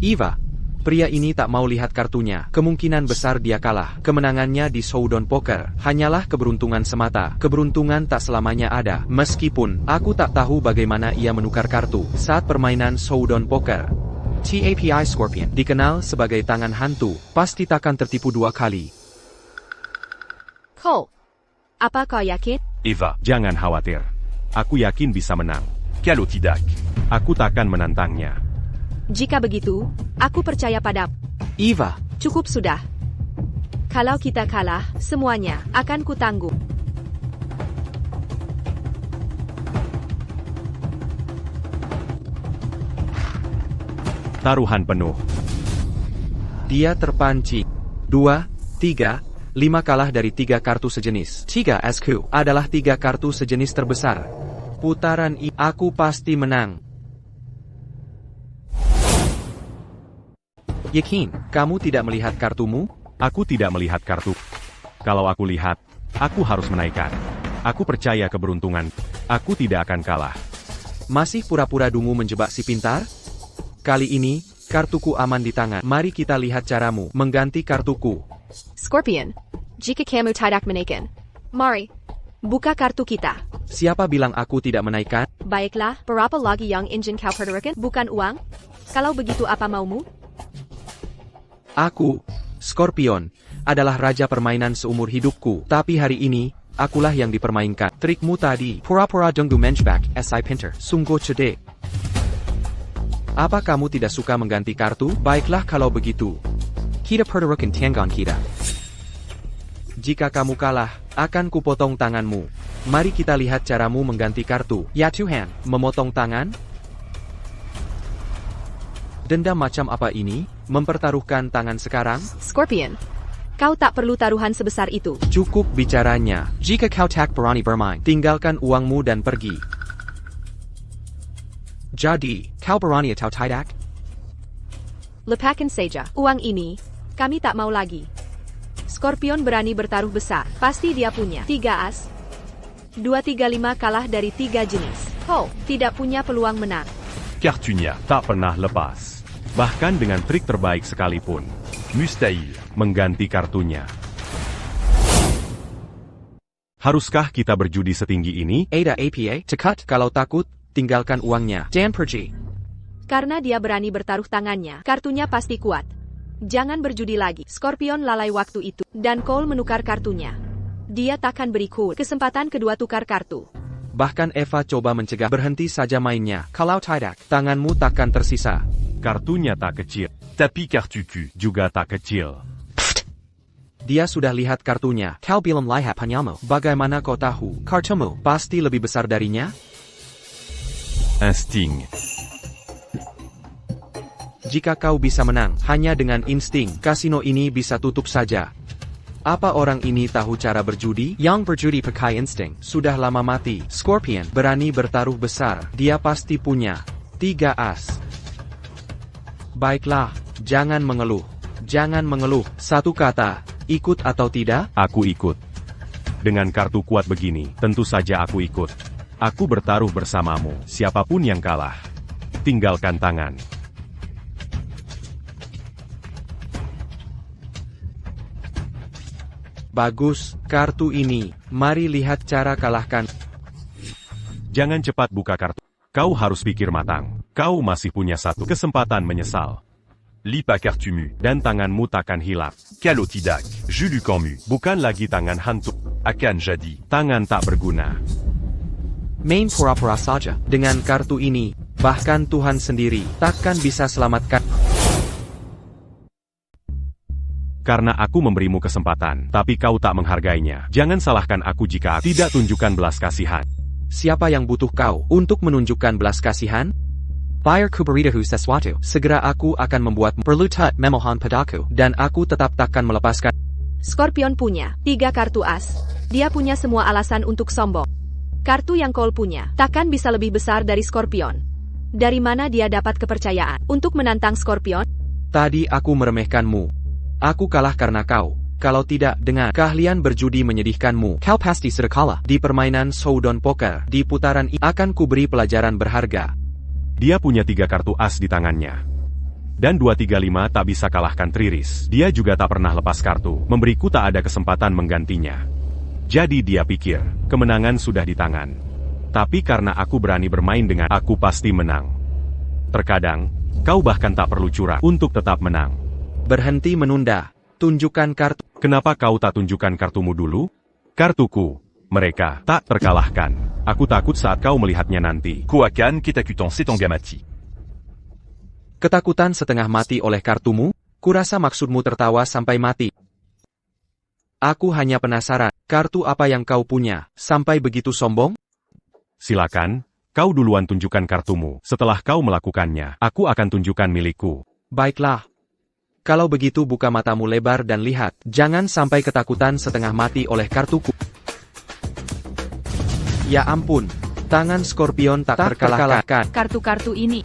Eva. Pria ini tak mau lihat kartunya. Kemungkinan besar dia kalah. Kemenangannya di Showdown Poker hanyalah keberuntungan semata. Keberuntungan tak selamanya ada. Meskipun aku tak tahu bagaimana ia menukar kartu saat permainan Showdown Poker. TAPI Scorpion dikenal sebagai tangan hantu. Pasti takkan tertipu 2 kali. Cole. Apa kau yakin? Eva, Jangan khawatir. Aku yakin bisa menang. Calotidac. Aku takkan menantangnya. Jika begitu, aku percaya padamu. Eva. Cukup sudah. Kalau kita kalah, semuanya akan kutanggung. Taruhan penuh. Dia terpancing. 2, 3, 5 kalah dari 3 kartu sejenis. 3 SQ adalah 3 kartu sejenis terbesar. Putaran ini aku pasti menang. Yakin, kamu tidak melihat kartumu? Aku tidak melihat kartu. Kalau aku lihat, aku harus menaikkan. Aku percaya keberuntungan. Aku tidak akan kalah. Masih pura-pura dungu menjebak si pintar? Kali ini, kartuku aman di tangan. Mari kita lihat caramu mengganti kartuku. Scorpion. Jika kamu tidak menaikkan. Mari. Buka kartu kita. Siapa bilang aku tidak menaikkan? Baiklah, berapa lagi yang ingin kau pertaruhkan? Bukan uang? Kalau begitu apa maumu? Aku, Scorpion, adalah raja permainan seumur hidupku. Tapi hari ini, akulah yang dipermainkan. Trikmu tadi, pura-pura dengdu menjebak, si pintar, sungguh cerdik. Apa kamu tidak suka mengganti kartu? Baiklah kalau begitu. Kita pertaruhkan tanggungan kita. Jika kamu kalah, akan kupotong tanganmu. Mari kita lihat caramu mengganti kartu. Ya Tuhan, memotong tangan? Dendam macam apa ini? Mempertaruhkan tangan sekarang? Scorpion. Kau tak perlu taruhan sebesar itu. Cukup bicaranya. Jika kau tak berani bermain, tinggalkan uangmu dan pergi. Jadi, kau berani atau tidak? Lepaskan saja. Uang ini, kami tak mau lagi. Scorpion berani bertaruh besar. Pasti dia punya 3 as. 2, 3, 5 kalah dari 3 jenis. Cole tidak punya peluang menang. Cartunia. Tak pernah lepas. Bahkan dengan trik terbaik sekalipun. Mustahil. Mengganti kartunya. Haruskah kita berjudi setinggi ini? Ada APA, cekat. Kalau takut, tinggalkan uangnya. Jangan pergi. Karena dia berani bertaruh tangannya, kartunya pasti kuat. Jangan berjudi lagi. Scorpion lalai waktu itu, dan Cole menukar kartunya. Dia takkan beri Cole kesempatan kedua tukar kartu. Bahkan Eva coba mencegah. Berhenti saja mainnya. Kalau tidak, tanganmu takkan tersisa. Kartunya tak kecil. Tapi kartu cul. Juga tak kecil. Dia sudah lihat kartunya. Kau belum lihat panyamu. Bagaimana kau tahu? Kartumu pasti lebih besar darinya? Instinct. Jika kau bisa menang hanya dengan insting, kasino ini bisa tutup saja. Apa orang ini tahu cara berjudi? Yang berjudi pakai insting sudah lama mati. Scorpion berani bertaruh besar. Dia pasti punya 3 as. Baiklah, jangan mengeluh. Jangan mengeluh. Satu kata, ikut atau tidak? Aku ikut. Dengan kartu kuat begini, tentu saja aku ikut. Aku bertaruh bersamamu. Siapapun yang kalah, tinggalkan tangan. Bagus, kartu ini. Mari lihat cara kalahkan. Jangan cepat buka kartu. Kau harus pikir matang. Kau masih punya satu kesempatan menyesal. Lipa cartumu. Dan tanganmu takkan hilap. Calotidac. Jus du Camus. Bukan lagi tangan hantu. Akan jadi. Tangan tak berguna. Main pura-pura saja. Dengan kartu ini, bahkan Tuhan sendiri takkan bisa selamatkan. Karena aku memberimu kesempatan, tapi kau tak menghargainya. Jangan salahkan aku jika tidak tunjukkan belas kasihan. Siapa yang butuh kau untuk menunjukkan belas kasihan? Biar ku beritahu sesuatu. Segera aku akan membuat perlu tak memohon padaku, dan aku tetap takkan melepaskan. Scorpion punya 3 kartu as. Dia punya semua alasan untuk sombong. Kartu yang Cole punya takkan bisa lebih besar dari Scorpion. Dari mana dia dapat kepercayaan untuk menantang Scorpion? Tadi aku meremehkanmu. Aku kalah karena kau. Kalau tidak, dengan keahlian berjudi menyedihkanmu, kau pasti sudah kalah. Di permainan showdown poker, di putaran ini akan kuberi pelajaran berharga. Dia punya 3 kartu as di tangannya. Dan 235 tak bisa kalahkan Triris. Dia juga tak pernah lepas kartu, memberiku tak ada kesempatan menggantinya. Jadi dia pikir, kemenangan sudah di tangan. Tapi karena aku berani bermain dengan aku pasti menang. Terkadang, kau bahkan tak perlu curang untuk tetap menang. Berhenti menunda. Tunjukkan kartu. Kenapa kau tak tunjukkan kartumu dulu? Kartuku. Mereka tak terkalahkan. Aku takut saat kau melihatnya nanti. Koakan Ketakutan Setangamati. Ketakutan setengah mati oleh kartumu? Kurasa maksudmu tertawa sampai mati. Aku hanya penasaran, kartu apa yang kau punya, sampai begitu sombong? Silakan, kau duluan tunjukkan kartumu. Setelah kau melakukannya, aku akan tunjukkan milikku. Baiklah. Kalau begitu buka matamu lebar dan lihat, jangan sampai ketakutan setengah mati oleh kartuku. Ya ampun, tangan Scorpion tak terkalahkan. Kartu-kartu ini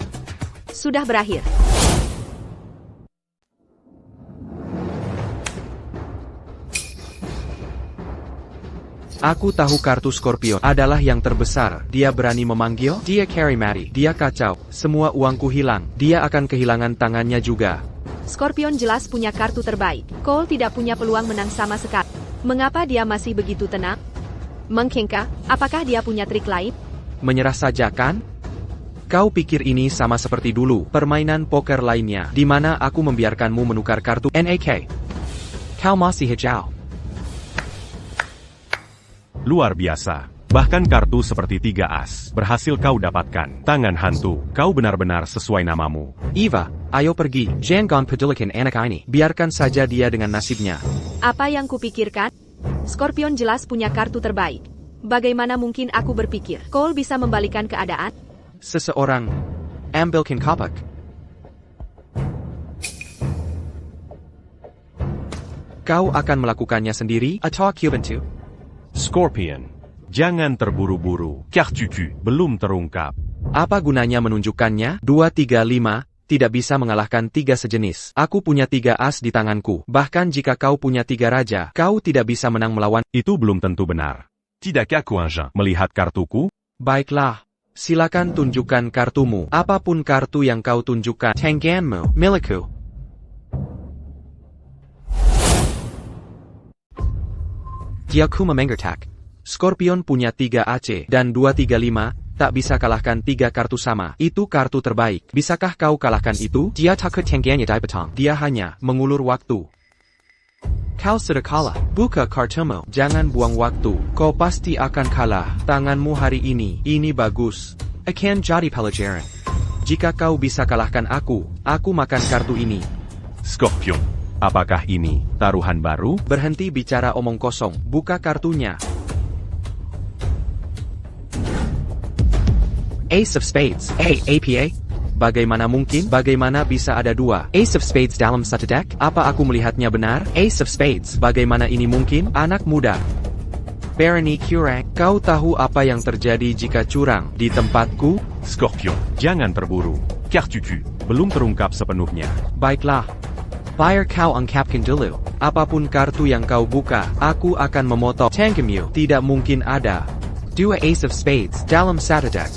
Sudah berakhir. Aku tahu kartu Scorpion adalah yang terbesar. Dia berani memanggil, dia carry mati, dia kacau, semua uangku hilang, dia akan kehilangan tangannya juga. Scorpion jelas punya kartu terbaik. Cole tidak punya peluang menang sama sekali. Mengapa dia masih begitu tenang? Mengkengka, apakah dia punya trik lain? Menyerah saja kan? Kau pikir ini sama seperti dulu, permainan poker lainnya, di mana aku membiarkanmu menukar kartu NAK. Kau masih hijau. Luar biasa. Bahkan kartu seperti 3 as berhasil kau dapatkan. Tangan hantu, kau benar-benar sesuai namamu. Eva, ayo pergi, jangan pedulikan anak ini. Biarkan saja dia dengan nasibnya. Apa yang kupikirkan? Scorpion jelas punya kartu terbaik. Bagaimana mungkin aku berpikir Cole bisa membalikan keadaan? Seseorang ambilkan kapak. Kau akan melakukannya sendiri atau aku bantu? Scorpion, jangan terburu-buru. Kartuku. Belum terungkap. Apa gunanya menunjukkannya? 2, 3, 5, tidak bisa mengalahkan 3 sejenis. Aku punya 3 as di tanganku. Bahkan jika kau punya 3 raja, kau tidak bisa menang melawan. Itu belum tentu benar. Tidak aku Anjin. Melihat kartuku? Baiklah. Silakan tunjukkan kartumu. Apapun kartu yang kau tunjukkan. Tanganmu, milikku. Diaku memenggertak. Scorpion punya 3 AC dan 2, 3, 5, tak bisa kalahkan 3 kartu sama. Itu kartu terbaik. Bisakah kau kalahkan itu? Dia takut tangannya dipotong. Dia hanya mengulur waktu. Kau sudah kalah. Buka kartumu. Jangan buang waktu. Kau pasti akan kalah. Tanganmu hari ini bagus. Akan jadi pelajaran. Jika kau bisa kalahkan aku makan kartu ini. Scorpion. Apakah ini taruhan baru? Berhenti bicara omong kosong. Buka kartunya. Ace of Spades. APA? Bagaimana mungkin? Bagaimana bisa ada 2 Ace of Spades dalam satu deck? Apa aku melihatnya benar? Ace of Spades. Bagaimana ini mungkin? Anak muda. Barony curang. Kau tahu apa yang terjadi jika curang di tempatku? Scorpion. Jangan terburu. Kartuku. Belum terungkap sepenuhnya. Baiklah. Biar kau ungkapkan dulu. Apapun kartu yang kau buka, aku akan memotong tanganmu. Tidak mungkin ada 2 Ace of Spades dalam satu deck.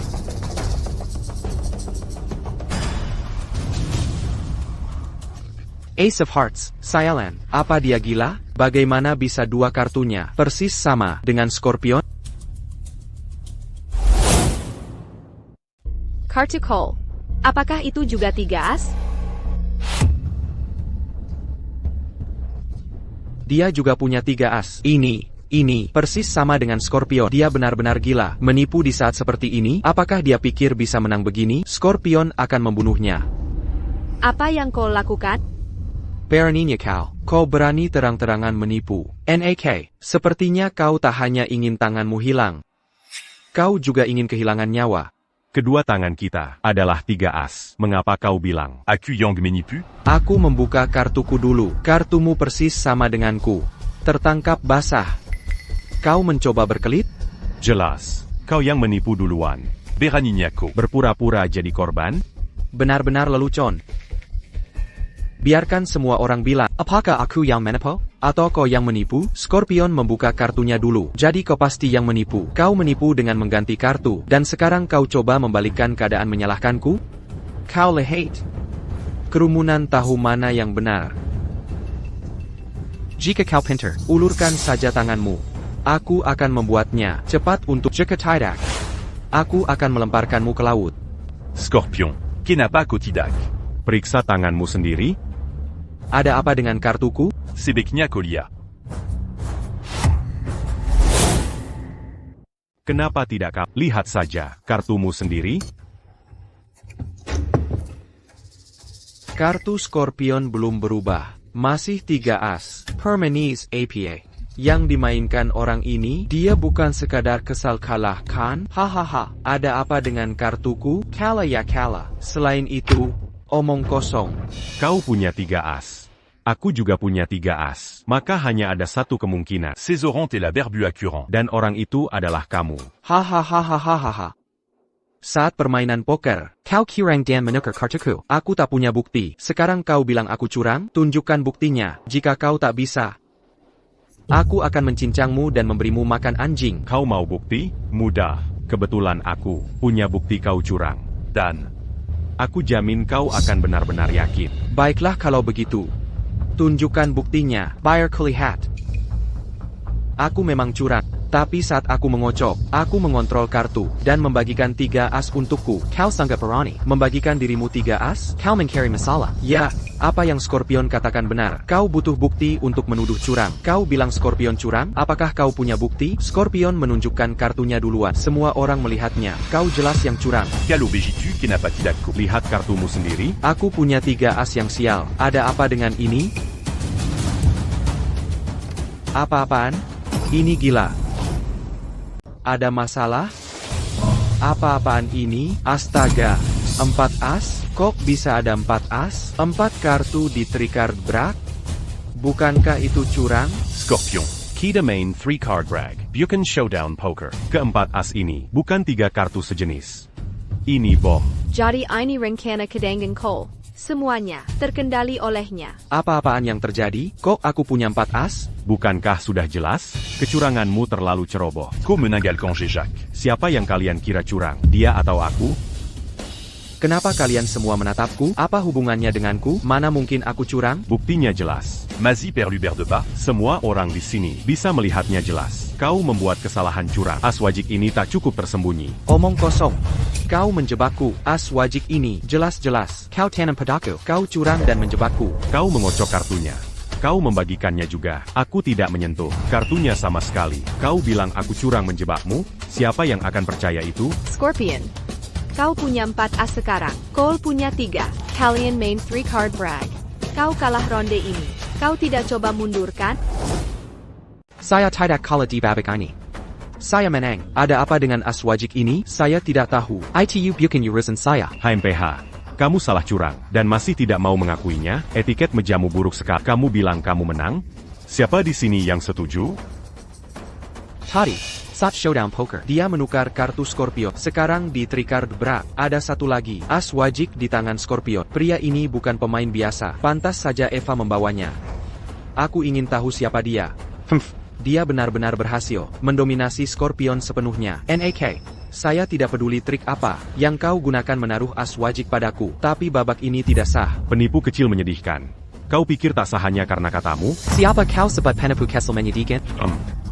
Ace of Hearts, Sialan. Apa dia gila? Bagaimana bisa 2 kartunya persis sama dengan Scorpion? Kartu Cole. Apakah itu juga 3 as? Dia juga punya 3 as. Ini Ini persis sama dengan Scorpion. Dia benar-benar gila. Menipu di saat seperti ini, apakah dia pikir bisa menang begini? Scorpion akan membunuhnya. Apa yang kau lakukan? Beraninya kau berani terang-terangan menipu. NAK, sepertinya kau tak hanya ingin tanganmu hilang. Kau juga ingin kehilangan nyawa. Kedua tangan kita adalah 3 as. Mengapa kau bilang? Aku yang menipu? Aku membuka kartuku dulu. Kartumu persis sama denganku. Tertangkap basah. Kau mencoba berkelit? Jelas. Kau yang menipu duluan. Beraninya kau Berpura-pura jadi korban? Benar-benar lelucon. Biarkan semua orang bilang, apakah aku yang menipu? Atau kau yang menipu? Scorpion membuka kartunya dulu. Jadi kau pasti yang menipu. Kau menipu dengan mengganti kartu. Dan sekarang kau coba membalikkan keadaan menyalahkanku? Kau lehate. Kerumunan tahu mana yang benar. Jika kau pintar, ulurkan saja tanganmu. Aku akan membuatnya cepat untuk jika tidak. Aku akan melemparkanmu ke laut. Scorpion, kenapa kau tidak? Periksa tanganmu sendiri. Ada apa dengan kartuku? Sebaiknya kau lihat. Kenapa tidak kau lihat saja kartumu sendiri? Kartu Scorpion belum berubah. Masih 3 as. Permanis APA. Yang dimainkan orang ini, dia bukan sekadar kesal kalah kan? Hahaha, ada apa dengan kartuku? Kalah ya kalah. Selain itu, omong kosong. Kau punya 3 as. Aku juga punya 3 as. Maka hanya ada satu kemungkinan. Césoron et la berbu accurant. Dan orang itu adalah kamu. Hahaha. Saat permainan poker, kau kirang dan menukar kartuku. Aku tak punya bukti. Sekarang kau bilang aku curang? Tunjukkan buktinya. Jika kau tak bisa, aku akan mencincangmu dan memberimu makan anjing. Kau mau bukti? Mudah. Kebetulan aku punya bukti kau curang. Dan Aku jamin kau akan benar-benar yakin. Baiklah kalau begitu. Tunjukkan buktinya. Bayar kulihat. Aku memang curang. Tapi saat aku mengocok, aku mengontrol kartu, dan membagikan 3 as untukku. Kau sangat berani. Membagikan dirimu 3 as? Kau mencari masalah. Ya, apa yang Scorpion katakan benar. Kau butuh bukti untuk menuduh curang. Kau bilang Scorpion curang? Apakah kau punya bukti? Scorpion menunjukkan kartunya duluan. Semua orang melihatnya. Kau jelas yang curang. Kalau begitu, kenapa tidak kau? Lihat kartumu sendiri. Aku punya 3 as yang sial. Ada apa dengan ini? Apa-apaan? Ini gila. Ada masalah? Apa-apaan ini? Astaga. 4 as? Kok bisa ada 4 as? 4 kartu di tricard brag? Bukankah itu curang? Scorpion. Kita main 3 card brag. Bukan showdown poker. Keempat as ini bukan 3 kartu sejenis. Ini bom. Jadi ini rencana kedangan kau. Semuanya terkendali olehnya. Apa-apaan yang terjadi? Kok aku punya 4 as? Bukankah sudah jelas? Kecuranganmu terlalu ceroboh. Kau menanggalkan jejak. Siapa yang kalian kira curang? Dia atau aku? Kenapa kalian semua menatapku? Apa hubungannya denganku? Mana mungkin aku curang? Buktinya jelas. Mazi perlu berdebat. Semua orang di sini bisa melihatnya jelas. Kau membuat kesalahan curang. As wajik ini tak cukup tersembunyi. Omong kosong. Kau menjebakku. As wajik ini jelas-jelas. Kau tanam padaku. Kau curang dan menjebakku. Kau mengocok kartunya. Kau membagikannya juga. Aku tidak menyentuh kartunya sama sekali. Kau bilang aku curang menjebakmu? Siapa yang akan percaya itu? Scorpion. Kau punya 4 as sekarang. Cole punya 3. Kalian main 3 card brag. Kau kalah ronde ini. Kau tidak coba mundur kan? Saya tidak kalah di babak ini. Saya menang. Ada apa dengan as wajik ini? Saya tidak tahu. Itu bukan urusan saya. HMPH. Kamu salah curang, dan masih tidak mau mengakuinya. Etiket mejamu buruk sekali. Kamu bilang kamu menang? Siapa di sini yang setuju? Tadi, saat showdown poker, dia menukar kartu Scorpio. Sekarang di tricard brag, ada satu lagi. As wajik di tangan Scorpio. Pria ini bukan pemain biasa. Pantas saja Eva membawanya. Aku ingin tahu siapa dia. Dia benar-benar berhasil mendominasi Scorpion sepenuhnya. NAK. Saya tidak peduli trik apa yang kau gunakan menaruh as wajik padaku, tapi babak ini tidak sah. Penipu kecil menyedihkan. Kau pikir tak sah hanya karena katamu? Siapa kau sebab penipu kesel menyedihkan?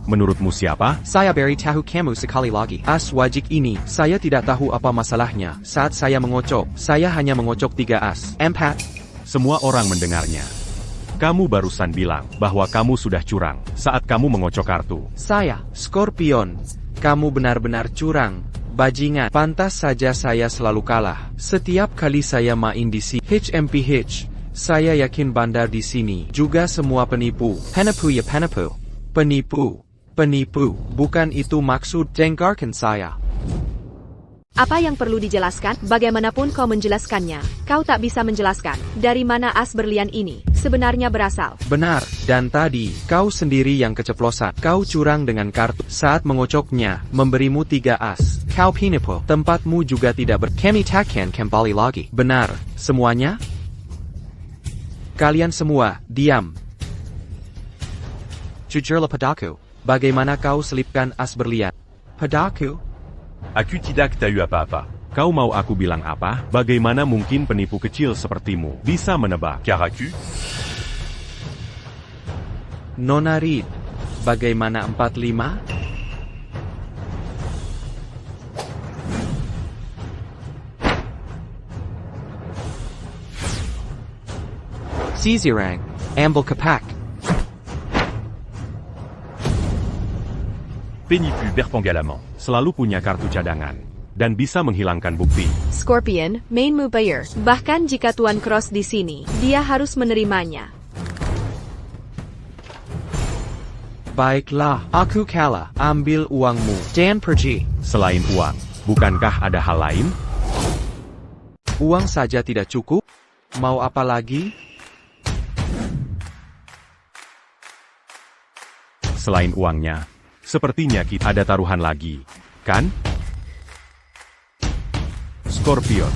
Menurutmu siapa? Saya beri tahu kamu sekali lagi. As wajik ini, saya tidak tahu apa masalahnya. Saat saya mengocok, saya hanya mengocok 3 as. 4. Semua orang mendengarnya. Kamu barusan bilang bahwa kamu sudah curang saat kamu mengocok kartu. Saya, Scorpion. Kamu benar-benar curang. Bajingan. Pantas saja saya selalu kalah. Setiap kali saya main di sini. HMPH. Saya yakin bandar di sini juga semua penipu. Penipu ya penipu. Penipu. Penipu. Bukan itu maksud. Dengarkan saya. Apa yang perlu dijelaskan? Bagaimanapun kau menjelaskannya, kau tak bisa menjelaskan dari mana as berlian ini sebenarnya berasal. Benar, dan tadi, kau sendiri yang keceplosan. Kau curang dengan kartu. Saat mengocoknya, memberimu 3 as. Kau penipu. Tempatmu juga tidak Kami takkan kembali lagi. Benar, semuanya? Kalian semua, diam. Jujurlah padaku. Bagaimana kau selipkan as berlian? Padaku? Aku tidak tahu apa-apa. Kau mau aku bilang apa? Bagaimana mungkin penipu kecil sepertimu bisa menebak? Car aku, Nona Reed. Bagaimana 45? Sizirang. Ambil kepak. Penipu berpengalaman. Selalu punya kartu cadangan dan bisa menghilangkan bukti. Scorpion, mainmu bayar. Bahkan jika Tuan Cross di sini, dia harus menerimanya. Baiklah, aku kalah. Ambil uangmu dan pergi. Selain uang, bukankah ada hal lain? Uang saja tidak cukup? Mau apa lagi? Selain uangnya, sepertinya kita ada taruhan lagi, kan? Scorpion,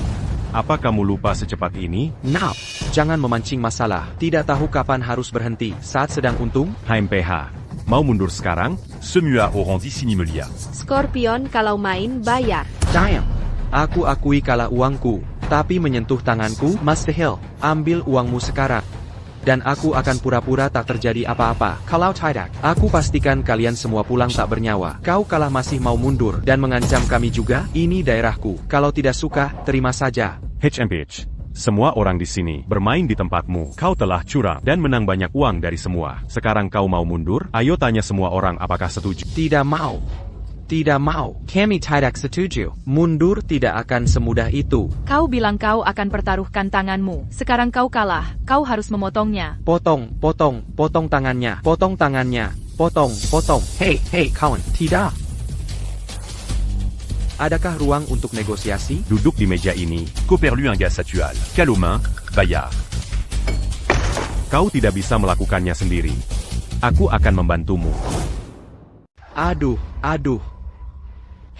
apa kamu lupa secepat ini? Nah, jangan memancing masalah. Tidak tahu kapan harus berhenti saat sedang untung. HMPH, mau mundur sekarang? Semua orang di sini mulia. Scorpion kalau main bayar. Damn. Aku akui kalah uangku, tapi menyentuh tanganku, mustahil. Ambil uangmu sekarang. Dan aku akan pura-pura tak terjadi apa-apa. Kalau tidak, aku pastikan kalian semua pulang tak bernyawa. Kau kalah masih mau mundur dan mengancam kami juga? Ini daerahku. Kalau tidak suka, terima saja. HMPH, semua orang di sini bermain di tempatmu. Kau telah curang dan menang banyak uang dari semua. Sekarang kau mau mundur? Ayo tanya semua orang apakah setuju. Tidak mau. Tidak mau. Kami tidak setuju. Mundur tidak akan semudah itu. Kau bilang kau akan pertaruhkan tanganmu. Sekarang kau kalah. Kau harus memotongnya. Potong, potong, potong tangannya. Potong tangannya. Potong, potong. Hei, kawan. Tidak. Adakah ruang untuk negosiasi? Duduk di meja ini. Cooper-lui un gars satual. Calomain, Bayard. Kau tidak bisa melakukannya sendiri. Aku akan membantumu. Aduh.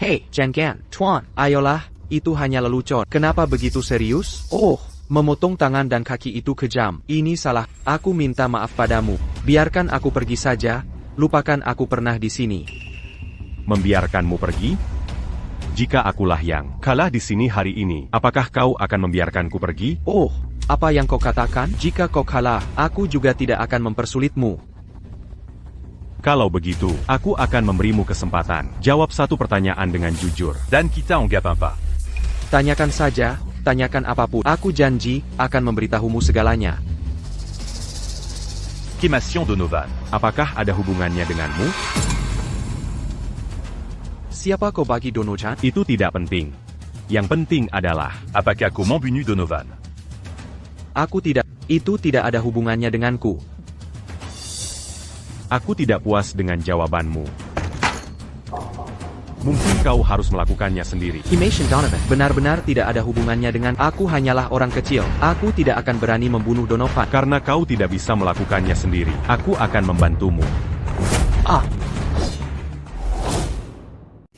Hei, jangan, Tuan. Ayolah, itu hanya lelucon. Kenapa begitu serius? Oh, memotong tangan dan kaki itu kejam. Ini salah. Aku minta maaf padamu. Biarkan aku pergi saja. Lupakan aku pernah di sini. Membiarkanmu pergi? Jika akulah yang kalah di sini hari ini, apakah kau akan membiarkanku pergi? Oh, apa yang kau katakan? Jika kau kalah, aku juga tidak akan mempersulitmu. Kalau begitu, aku akan memberimu kesempatan. Jawab satu pertanyaan dengan jujur. Dan kita en gapin pas. Tanyakan saja, tanyakan apapun. Aku janji akan memberitahumu segalanya. Quémation Donovan. Apakah ada hubungannya denganmu? Siapa kau bagi Donovan? Itu tidak penting. Yang penting adalah, Apakah kau membunuh Donovan? Aku tidak. Itu tidak ada hubungannya denganku. aku tidak puas dengan jawabanmu. Mungkin kau harus melakukannya sendiri. Himation Donovan benar-benar tidak ada hubungannya dengan aku, hanyalah orang kecil. Aku tidak akan berani membunuh Donovan. Karena kau tidak bisa melakukannya sendiri, aku akan membantumu.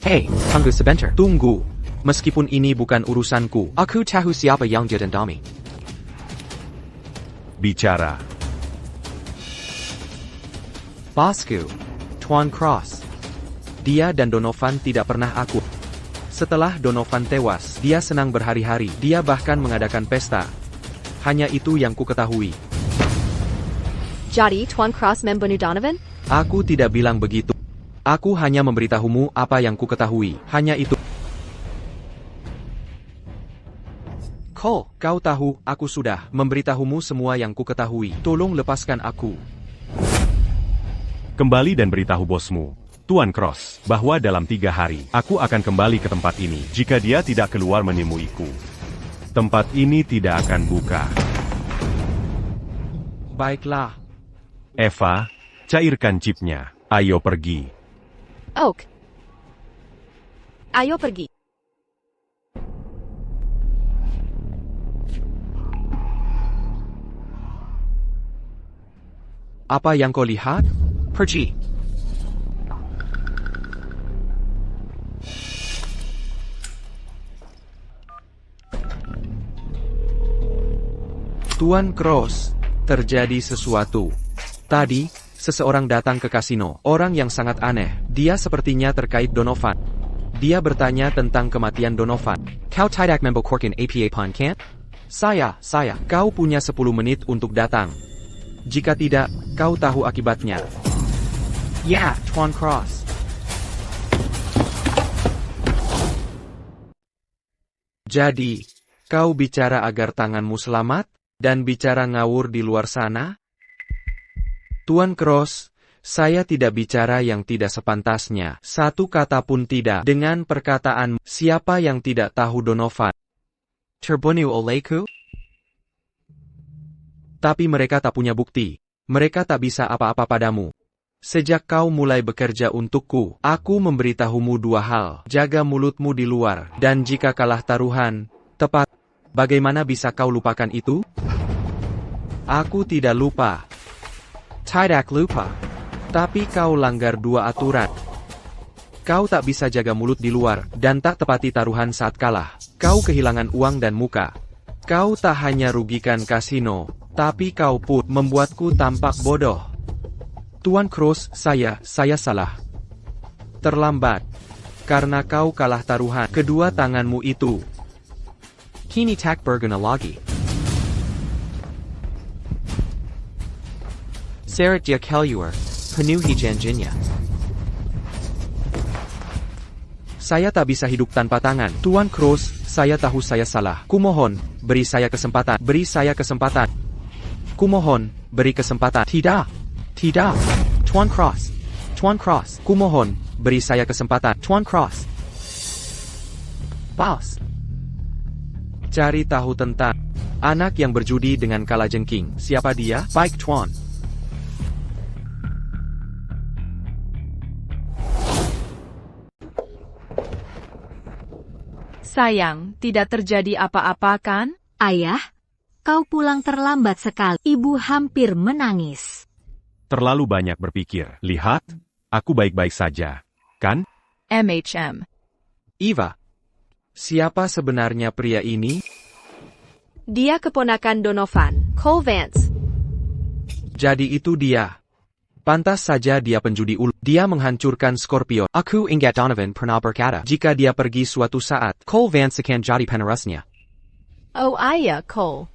Hei, tunggu sebentar. Tunggu. Meskipun ini bukan urusanku, aku tahu siapa yang didendami. Bicara. Bosku, Tuan Cross. Dia dan Donovan tidak pernah aku. Setelah Donovan tewas, dia senang berhari-hari. Dia bahkan mengadakan pesta. Hanya itu yang ku ketahui. Jadi, Tuan Cross membunuh Donovan? Aku tidak bilang begitu. Aku hanya memberitahumu apa yang ku ketahui. Hanya itu. Cole, kau tahu, aku sudah memberitahumu semua yang kuketahui. Tolong lepaskan aku. Kembali dan beritahu bosmu, Tuan Cross, bahwa dalam 3 hari, aku akan kembali ke tempat ini. Jika dia tidak keluar menemuiku, tempat ini tidak akan buka. Baiklah. Eva, cairkan chipnya. Ayo pergi. Oak. Ayo pergi. Apa yang kau lihat? Pergi. Tuan Cross, terjadi sesuatu. Tadi, seseorang datang ke kasino. Orang yang sangat aneh. Dia sepertinya terkait Donovan. Dia bertanya tentang kematian Donovan. Kau tidak membokorkan APA pun, kan? Saya. Kau punya 10 menit untuk datang. Jika tidak, kau tahu akibatnya. Ya, Tuan Cross. Jadi, kau bicara agar tanganmu selamat, dan bicara ngawur di luar sana? Tuan Cross, saya tidak bicara yang tidak sepantasnya. Satu kata pun tidak. Dengan perkataan, siapa yang tidak tahu Donovan? Terbunuh olehku? Tapi mereka tak punya bukti. Mereka tak bisa apa-apa padamu. Sejak kau mulai bekerja untukku, aku memberitahumu 2 hal. Jaga mulutmu di luar, dan jika kalah taruhan, tepat. Bagaimana bisa kau lupakan itu? Aku tidak lupa. Tidak lupa. Tapi kau langgar 2 aturan. Kau tak bisa jaga mulut di luar, dan tak tepati taruhan saat kalah. Kau kehilangan uang dan muka. Kau tak hanya rugikan kasino, tapi kau pun membuatku tampak bodoh. Tuan Cross, saya salah. Terlambat. Karena kau kalah taruhan. Kedua tanganmu itu. Kini tak berguna lagi. Seret dia keluar, penuhi janjinya. Saya tak bisa hidup tanpa tangan. Tuan Cross, saya tahu saya salah. Kumohon, beri saya kesempatan. Beri saya kesempatan. Kumohon, beri kesempatan. Tidak. Tuan Cross. Kumohon, beri saya kesempatan. Tuan Cross. Paus. Cari tahu tentang anak yang berjudi dengan kalajengking. Siapa dia? Baik, Tuan. Sayang, tidak terjadi apa-apa kan? Ayah, kau pulang terlambat sekali. Ibu hampir menangis. Terlalu banyak berpikir. Lihat, aku baik-baik saja. Kan? MHM. Eva. Siapa sebenarnya pria ini? Dia keponakan Donovan, Cole Vance. Jadi itu dia. Pantas saja dia penjudi ulu. Dia menghancurkan Scorpio. Aku ingat Donovan pernah berkata, jika dia pergi suatu saat, Cole Vance akan jadi penerusnya. Oh ayah, Cole.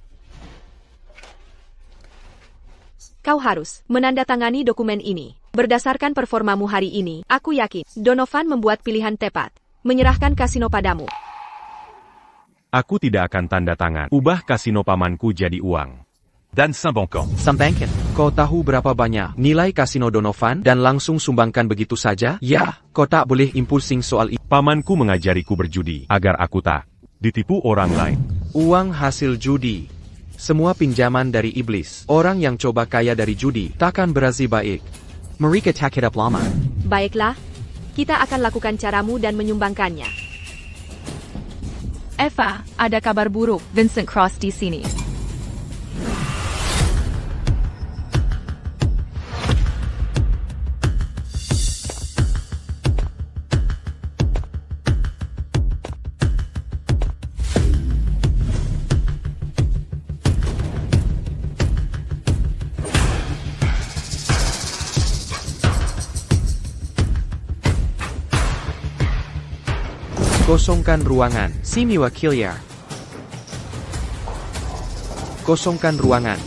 Kau harus menandatangani dokumen ini. Berdasarkan performamu hari ini, aku yakin Donovan membuat pilihan tepat. Menyerahkan kasino padamu. Aku tidak akan tanda tangan. Ubah kasino pamanku jadi uang. Dan Saint-Bancan. Sampaikan. Kau tahu berapa banyak nilai kasino Donovan dan langsung sumbangkan begitu saja? Ya, kau tak boleh impulsing soal itu. Pamanku mengajariku berjudi, agar aku tak ditipu orang lain. Uang hasil judi. Semua pinjaman dari iblis. Orang yang coba kaya dari judi takkan berhasil baik. Mereka tak hidup lama. Baiklah, kita akan lakukan caramu dan menyumbangkannya. Eva, ada kabar buruk. Vincent Cross di sini. Kosongkan ruangan. Simi wakilya. Kosongkan ruangan.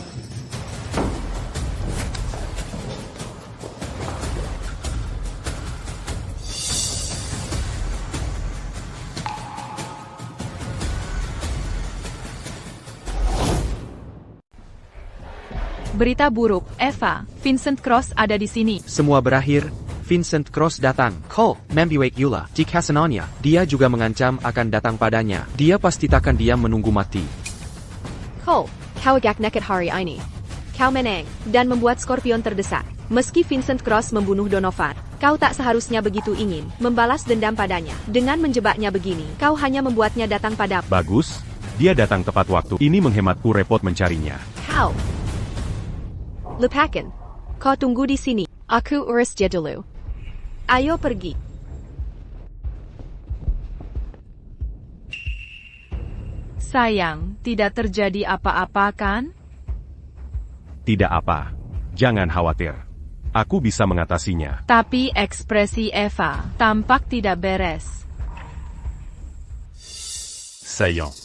Berita buruk, Eva. Vincent Cross ada di sini. Semua berakhir. Vincent Cross datang. Cole, membuat Eula di Casananya. Dia juga mengancam akan datang padanya. Dia pasti takkan diam menunggu mati. Cole, kau agak nekat hari ini. Kau menang, dan membuat Scorpion terdesak. Meski Vincent Cross membunuh Donovan, kau tak seharusnya begitu ingin membalas dendam padanya. Dengan menjebaknya begini, kau hanya membuatnya datang pada... Bagus, dia datang tepat waktu. Ini menghematku repot mencarinya. Kau. Lupakan. Kau tunggu di sini. Aku urus dia dulu. Ayo pergi. Sayang, tidak terjadi apa-apa kan? Tidak apa. Jangan khawatir. Aku bisa mengatasinya. Tapi ekspresi Eva tampak tidak beres. Saillant.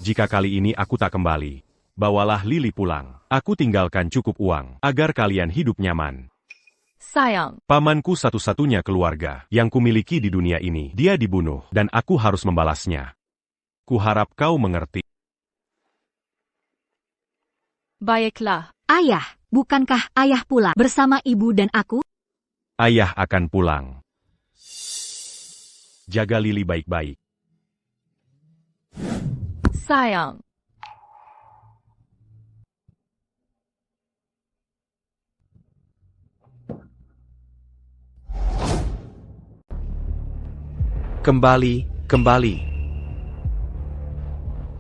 Jika kali ini aku tak kembali, bawalah Lily pulang. Aku tinggalkan cukup uang, agar kalian hidup nyaman. Sayang, Pamanku satu-satunya keluarga yang kumiliki di dunia ini. Dia dibunuh, dan aku harus membalasnya. Kuharap kau mengerti. baiklah. Ayah, bukankah ayah pulang bersama ibu dan aku? Ayah akan pulang. Jaga Lily baik-baik. Sayang, Kembali.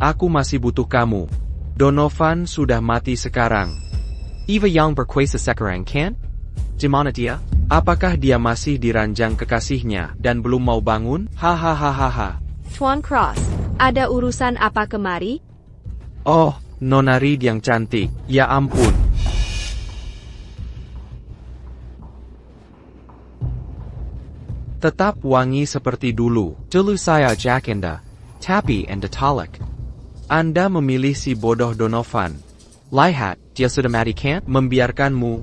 Aku masih butuh kamu. Donovan sudah mati sekarang. Eva yang berkuasa sekarang kan? Di mana dia? Apakah dia masih di ranjang kekasihnya dan belum mau bangun? Hahaha. Tuan Cross, ada urusan apa kemari? Oh, Nona Reed yang cantik. Ya ampun. Tetap wangi seperti dulu. Dulu saya Jacinda. Tapi Anda talak. Anda memilih si bodoh Donovan. Lihat, dia sudah mati kan? Membiarkanmu,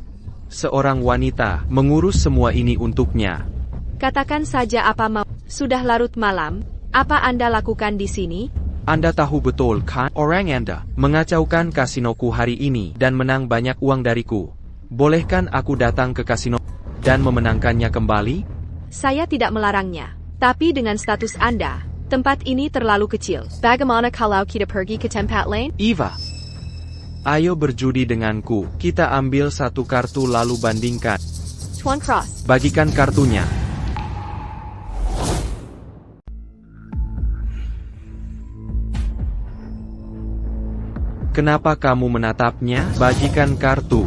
seorang wanita, mengurus semua ini untuknya. Katakan saja apa mau. Sudah larut malam. Apa Anda lakukan di sini? Anda tahu betul kan? Orang Anda mengacaukan kasinoku hari ini dan menang banyak uang dariku. Bolehkan aku datang ke kasino dan memenangkannya kembali? Saya tidak melarangnya. Tapi dengan status Anda, tempat ini terlalu kecil. Bagaimana kalau kita pergi ke tempat lain? Eva, ayo berjudi denganku. Kita ambil satu kartu lalu bandingkan. Tuan Cross, Bagikan kartunya. Kenapa kamu menatapnya? Bagikan kartu.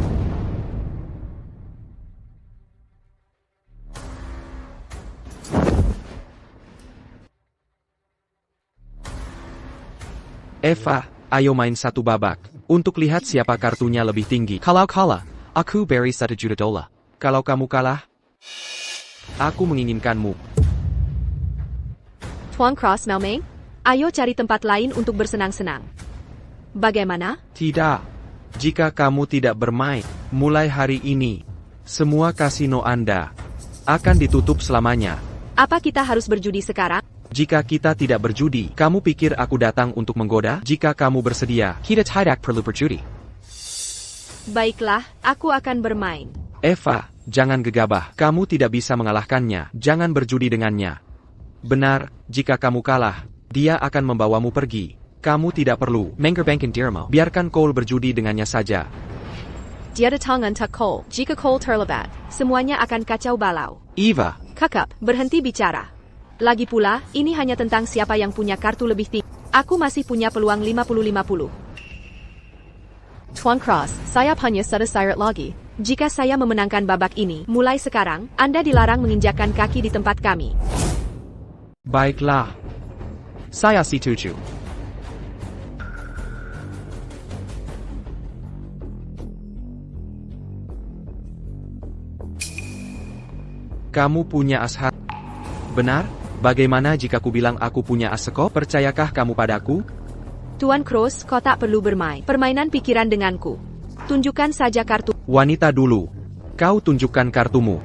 Eva, ayo main satu babak. Untuk lihat siapa kartunya lebih tinggi. Kalau kalah, aku beri $1 juta. Kalau kamu kalah, aku menginginkanmu. Tuan Cross Melmeng, ayo cari tempat lain untuk bersenang-senang. Bagaimana? Tidak. Jika kamu tidak bermain, mulai hari ini, semua kasino Anda akan ditutup selamanya. Apa kita harus berjudi sekarang? Jika kita tidak berjudi, kamu pikir aku datang untuk menggoda? Jika kamu bersedia, kita tidak perlu berjudi. Baiklah, aku akan bermain. Eva, jangan gegabah. Kamu tidak bisa mengalahkannya. Jangan berjudi dengannya. Benar, jika kamu kalah, dia akan membawamu pergi. Kamu tidak perlu mengorbankan dirimu. Biarkan Cole berjudi dengannya saja. Dia datang untuk Cole. Jika Cole terlibat, semuanya akan kacau balau. Eva, Kakak, berhenti bicara. Lagi pula, ini hanya tentang siapa yang punya kartu lebih tinggi. Aku masih punya peluang 50-50. Tuan Cross, saya hanya satu syarat lagi. Jika saya memenangkan babak ini, mulai sekarang, Anda dilarang menginjakkan kaki di tempat kami. baiklah. Saya setuju. Kamu punya as hati. Benar? Bagaimana jika ku bilang aku punya as sekop? Percayakah kamu padaku? Tuan Cross, kau tak perlu bermain permainan pikiran denganku. Tunjukkan saja kartu. Wanita dulu. Kau tunjukkan kartumu.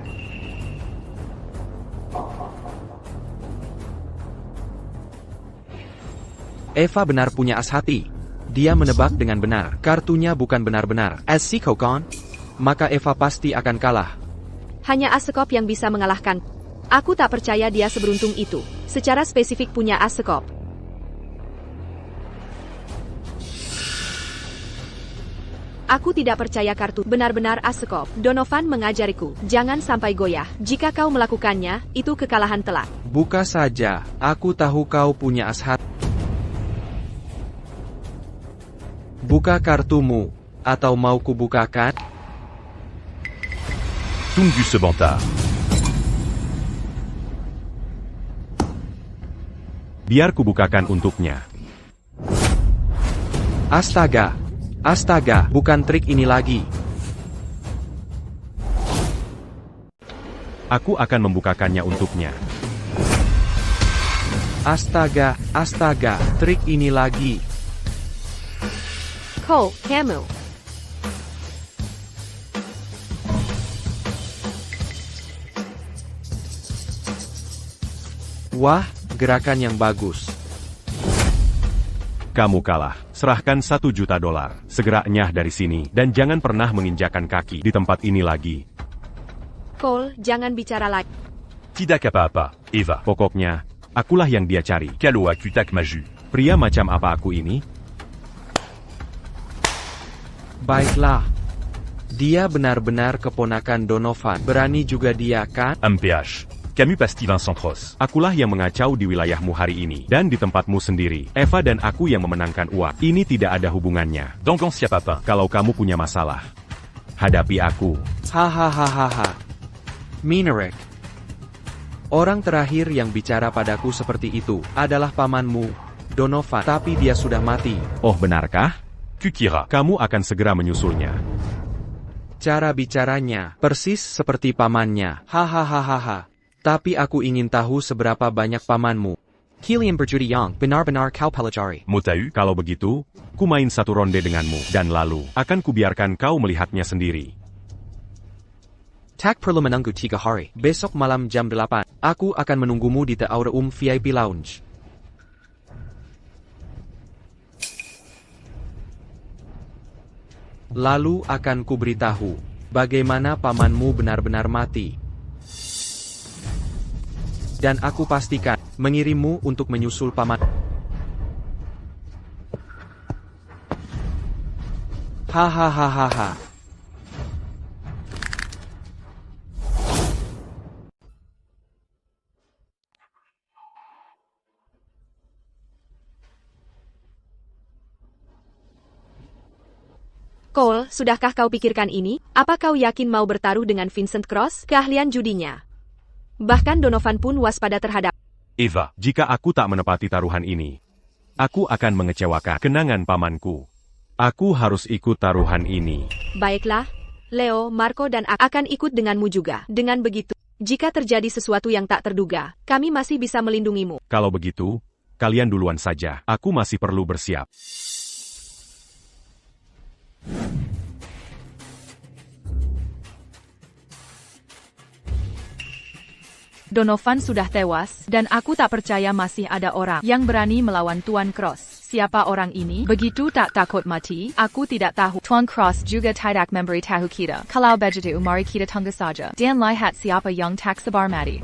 Eva benar punya as hati. Dia menebak dengan benar. Kartunya bukan benar-benar as si Kokon. Maka Eva pasti akan kalah. Hanya as sekop yang bisa mengalahkan. Aku tak percaya dia seberuntung itu. Secara spesifik punya as sekop. Aku tidak percaya kartu benar-benar as sekop. Donovan mengajariku, jangan sampai goyah. Jika kau melakukannya, itu kekalahan telak. Buka saja, aku tahu kau punya as hat. Buka kartumu, atau mau kubukakan? Tunggu sebentar. Biar kubukakan untuknya. Astaga! Astaga, bukan trik ini lagi. Aku akan membukakannya untuknya. Astaga, astaga, trik ini lagi. Cole, kamu. Wah, gerakan yang bagus. Kamu kalah. Serahkan $1 juta. Segera enyah dari sini, dan jangan pernah menginjakan kaki di tempat ini lagi. Cole, jangan bicara lagi. Tidak apa-apa, Eva. Pokoknya, akulah yang dia cari. Kalau aku tak maju. Pria macam apa aku ini? Baiklah. Dia benar-benar keponakan Donovan. Berani juga dia, kan? MPH. Camus pasti Vincent Ross. Akulah yang mengacau di wilayahmu hari ini, dan di tempatmu sendiri. Eva dan aku yang memenangkan uang. Ini tidak ada hubungannya. Donc on s'y a pas. Kalau kamu punya masalah, hadapi aku. Hahaha. Minarik. Orang terakhir yang bicara padaku seperti itu adalah pamanmu, Donovan. Tapi dia sudah mati. Oh, benarkah? Kukira. Kamu akan segera menyusulnya. Cara bicaranya persis seperti pamannya. Hahaha. Tapi aku ingin tahu seberapa banyak pamanmu. Kalian berjudi yang benar-benar kau pelajari. Motau. Kalau begitu, ku main 1 ronde denganmu, dan lalu, akan kubiarkan kau melihatnya sendiri. Tak perlu menunggu 3 hari. Besok malam jam 8, aku akan menunggumu di The Aura VIP Lounge. Lalu akan kuberitahu bagaimana pamanmu benar-benar mati. Dan aku pastikan mengirimmu untuk menyusul paman. Hahaha. Cole, sudahkah kau pikirkan ini? Apa kau yakin mau bertaruh dengan Vincent Cross? Keahlian judinya. Bahkan Donovan pun waspada terhadap. Eva. Jika aku tak menepati taruhan ini, aku akan mengecewakan kenangan pamanku. Aku harus ikut taruhan ini. Baiklah, Leo, Marco dan aku akan ikut denganmu juga. Dengan begitu, jika terjadi sesuatu yang tak terduga, kami masih bisa melindungimu. Kalau begitu, kalian duluan saja. Aku masih perlu bersiap. Donovan sudah tewas, dan aku tak percaya masih ada orang yang berani melawan Tuan Cross. Siapa orang ini? Begitu tak takut mati? Aku tidak tahu. Tuan Cross juga tidak memberitahu kita. Kalau begitu mari kita tunggu saja. Dan lihat siapa yang tak sabar mati.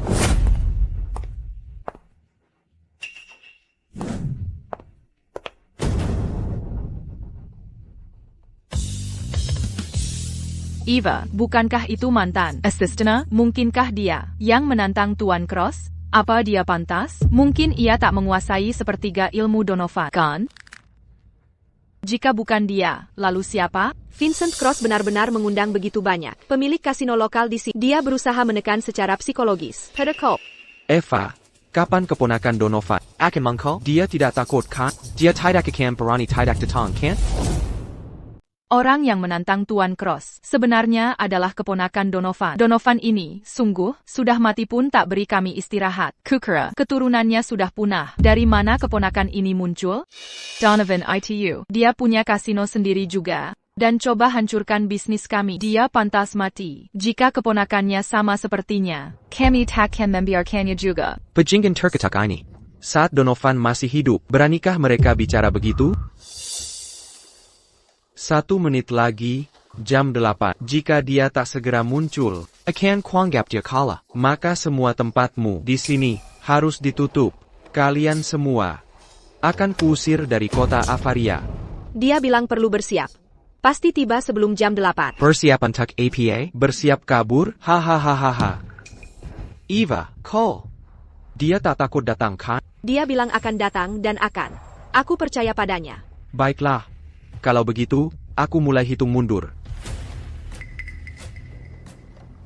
Eva, bukankah itu mantan asistena? Mungkinkah dia yang menantang Tuan Cross? Apa dia pantas? Mungkin ia tak menguasai sepertiga ilmu Donovan, kan? Jika bukan dia, lalu siapa? Vincent Cross benar-benar mengundang begitu banyak pemilik kasino lokal di sini. Dia berusaha menekan secara psikologis. Pedekop. Eva, kapan keponakan Donovan akan mengkol? Dia tidak takut, kan? Dia tidak akan berani tidak datang, kan? Orang yang menantang Tuan Cross sebenarnya adalah keponakan Donovan. Donovan ini, sungguh, sudah mati pun tak beri kami istirahat. Kukira, keturunannya sudah punah. Dari mana keponakan ini muncul? Donovan itu. Dia punya kasino sendiri juga. Dan coba hancurkan bisnis kami. Dia pantas mati. Jika keponakannya sama sepertinya, kami tak akan membiarkannya juga. Pejingkan terketak ini. Saat Donovan masih hidup, beranikah mereka bicara begitu? 1 menit lagi, jam 8. Jika dia tak segera muncul, akan kuanggap dia kalah. Maka semua tempatmu di sini harus ditutup. Kalian semua akan kuusir dari kota Avaria. Dia bilang perlu bersiap. Pasti tiba sebelum jam 8. Bersiap untuk APA? Bersiap kabur? Hahaha. Eva, Cole. Dia tak takut datang kan? Dia bilang akan datang dan akan. Aku percaya padanya. Baiklah. Kalau begitu, aku mulai hitung mundur.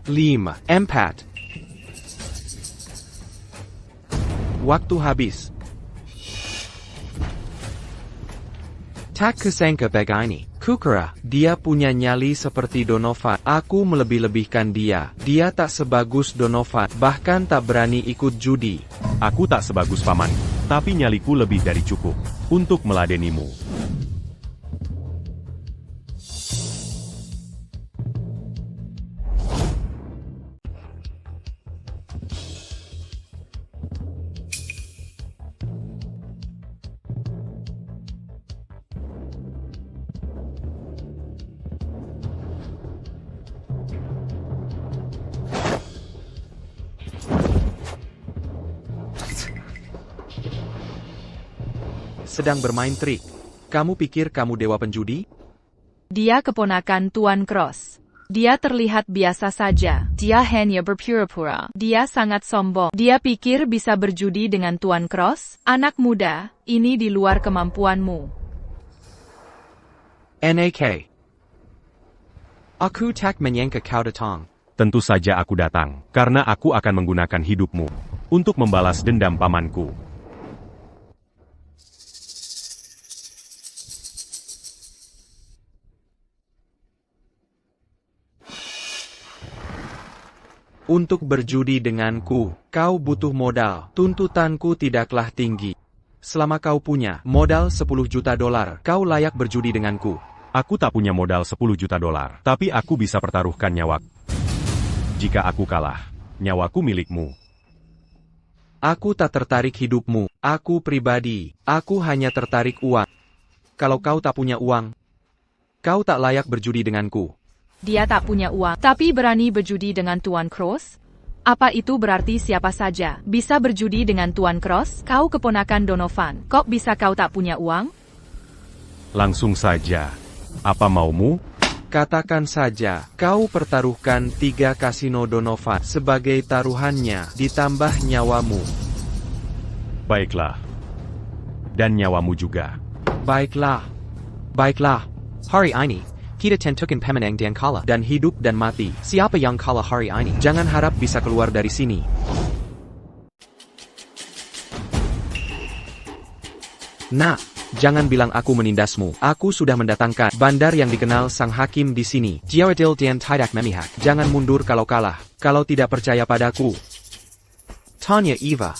5, 4. Waktu habis. Tak kusangka begini. Kukira, dia punya nyali seperti Donovan. Aku melebih-lebihkan dia. Dia tak sebagus Donovan, bahkan tak berani ikut judi. Aku tak sebagus paman, tapi nyaliku lebih dari cukup untuk meladenimu. Sedang bermain trik. Kamu pikir kamu dewa penjudi? Dia keponakan Tuan Cross. Dia terlihat biasa saja. Dia hanya berpura-pura. Dia sangat sombong. Dia pikir bisa berjudi dengan Tuan Cross? Anak muda, ini di luar kemampuanmu. NAK. Aku tak menyangka kau datang. Tentu saja aku datang, karena aku akan menggunakan hidupmu untuk membalas dendam pamanku. Untuk berjudi denganku, kau butuh modal. Tuntutanku tidaklah tinggi. Selama kau punya modal 10 juta dolar, kau layak berjudi denganku. Aku tak punya modal 10 juta dolar, tapi aku bisa pertaruhkan nyawaku. Jika aku kalah, nyawaku milikmu. Aku tak tertarik hidupmu. Aku pribadi, aku hanya tertarik uang. Kalau kau tak punya uang, kau tak layak berjudi denganku. Dia tak punya uang, tapi berani berjudi dengan Tuan Cross? Apa itu berarti siapa saja bisa berjudi dengan Tuan Cross? Kau keponakan Donovan, kok bisa kau tak punya uang? Langsung saja. Apa maumu? Katakan saja, kau pertaruhkan 3 kasino Donovan sebagai taruhannya, ditambah nyawamu. Baiklah. Dan nyawamu juga. Baiklah. Hari ini, kita tentukan pemenang dan kalah. Dan hidup dan mati, siapa yang kalah hari ini? Jangan harap bisa keluar dari sini. Nah, jangan bilang aku menindasmu. Aku sudah mendatangkan bandar yang dikenal sang hakim di sini. Jaredil dan tidak memihak. Jangan mundur kalau kalah. Kalau tidak percaya padaku. Tanya Eva.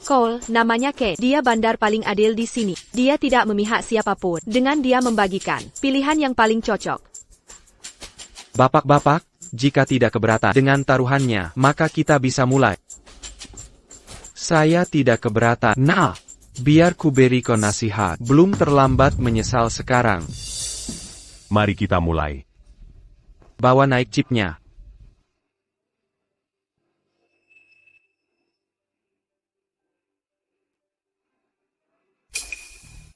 Cole, namanya Kate. Dia bandar paling adil di sini. Dia tidak memihak siapapun. Dengan dia membagikan pilihan yang paling cocok. Bapak-bapak, jika tidak keberatan dengan taruhannya, maka kita bisa mulai. Saya tidak keberatan. Nah, biar ku beri kau nasihat. Belum terlambat menyesal sekarang. Mari kita mulai. Bawa naik chipnya.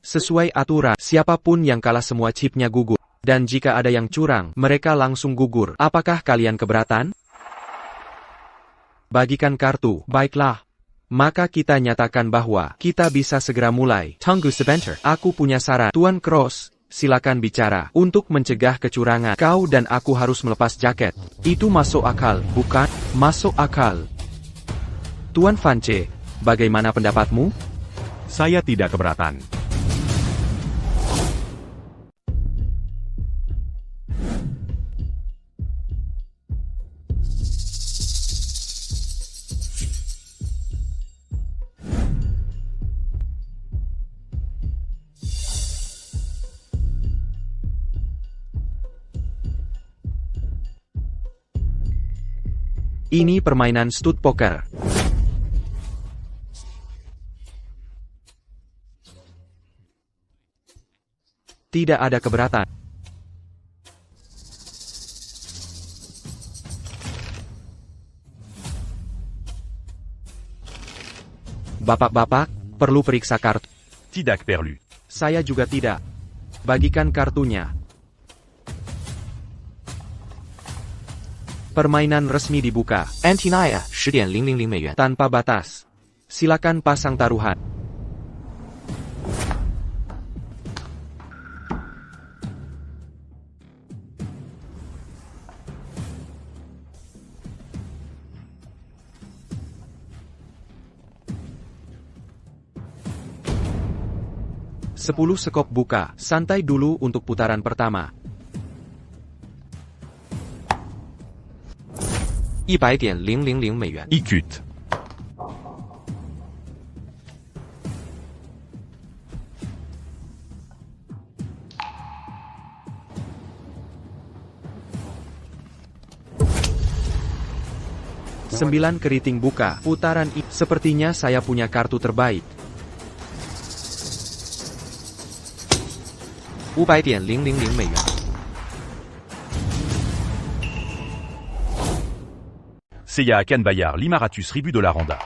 Sesuai aturan, siapapun yang kalah semua chipnya gugur. Dan jika ada yang curang, mereka langsung gugur. Apakah kalian keberatan? Bagikan kartu. Baiklah. Maka kita nyatakan bahwa kita bisa segera mulai. Tunggu sebentar. Aku punya saran. Tuan Cross, silakan bicara. Untuk mencegah kecurangan, kau dan aku harus melepas jaket. Itu masuk akal, bukan? Masuk akal. Tuan Vance, bagaimana pendapatmu? Saya tidak keberatan. Ini permainan stud poker. Tidak ada keberatan. Bapak-bapak, perlu periksa kartu. Tidak perlu. Saya juga tidak. Bagikan kartunya. Permainan resmi dibuka. Antinaya, 10.000美元. Tanpa batas. Silakan pasang taruhan. Sepuluh sekop buka. Santai dulu untuk putaran pertama. 100.000美元. Écoute. Sembilan keriting buka. Putaran ini. Sepertinya saya punya kartu terbaik. 500.000美元. Seiya Akan Bayar 500.000 dollars Anda.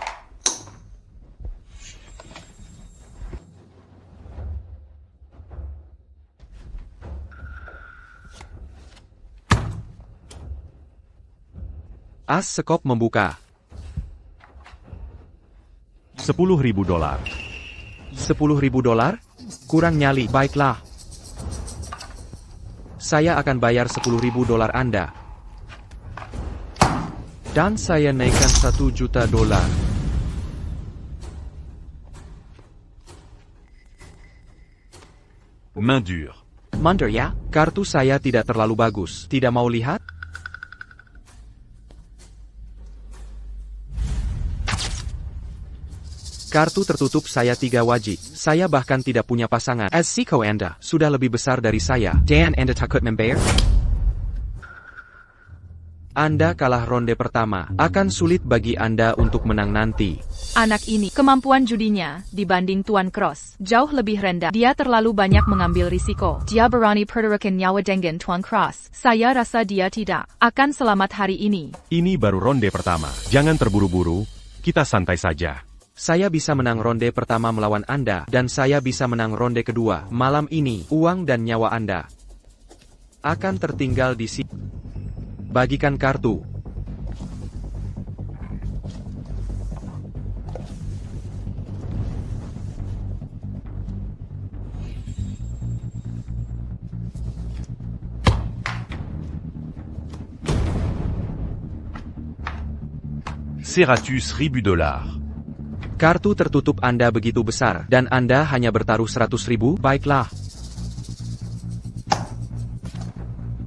As sekop membuka. 10.000 dolar. 10.000 dolar? Kurang nyali. Baiklah. Saya akan bayar 10.000 dolar Anda. Dan saya naikkan 1 juta dolar. Main dure. Mundur ya? Kartu saya tidak terlalu bagus. Tidak mau lihat? Kartu tertutup saya 3 wajib. Saya bahkan tidak punya pasangan. As Siko Anda sudah lebih besar dari saya. Dan Anda takut membayar? Anda kalah ronde pertama. Akan sulit bagi Anda untuk menang nanti. Anak ini, kemampuan judinya, dibanding Tuan Cross, jauh lebih rendah. Dia terlalu banyak mengambil risiko. Dia berani pertaruhkan nyawa dengan Tuan Cross. Saya rasa dia tidak akan selamat hari ini. Ini baru ronde pertama. Jangan terburu-buru, kita santai saja. Saya bisa menang ronde pertama melawan Anda, dan saya bisa menang ronde kedua. Malam ini, uang dan nyawa Anda akan tertinggal di sini. Bagikan kartu. Serratus 1000 dollars. Kartu tertutup Anda begitu besar, dan Anda hanya bertaruh 100.000? Baiklah.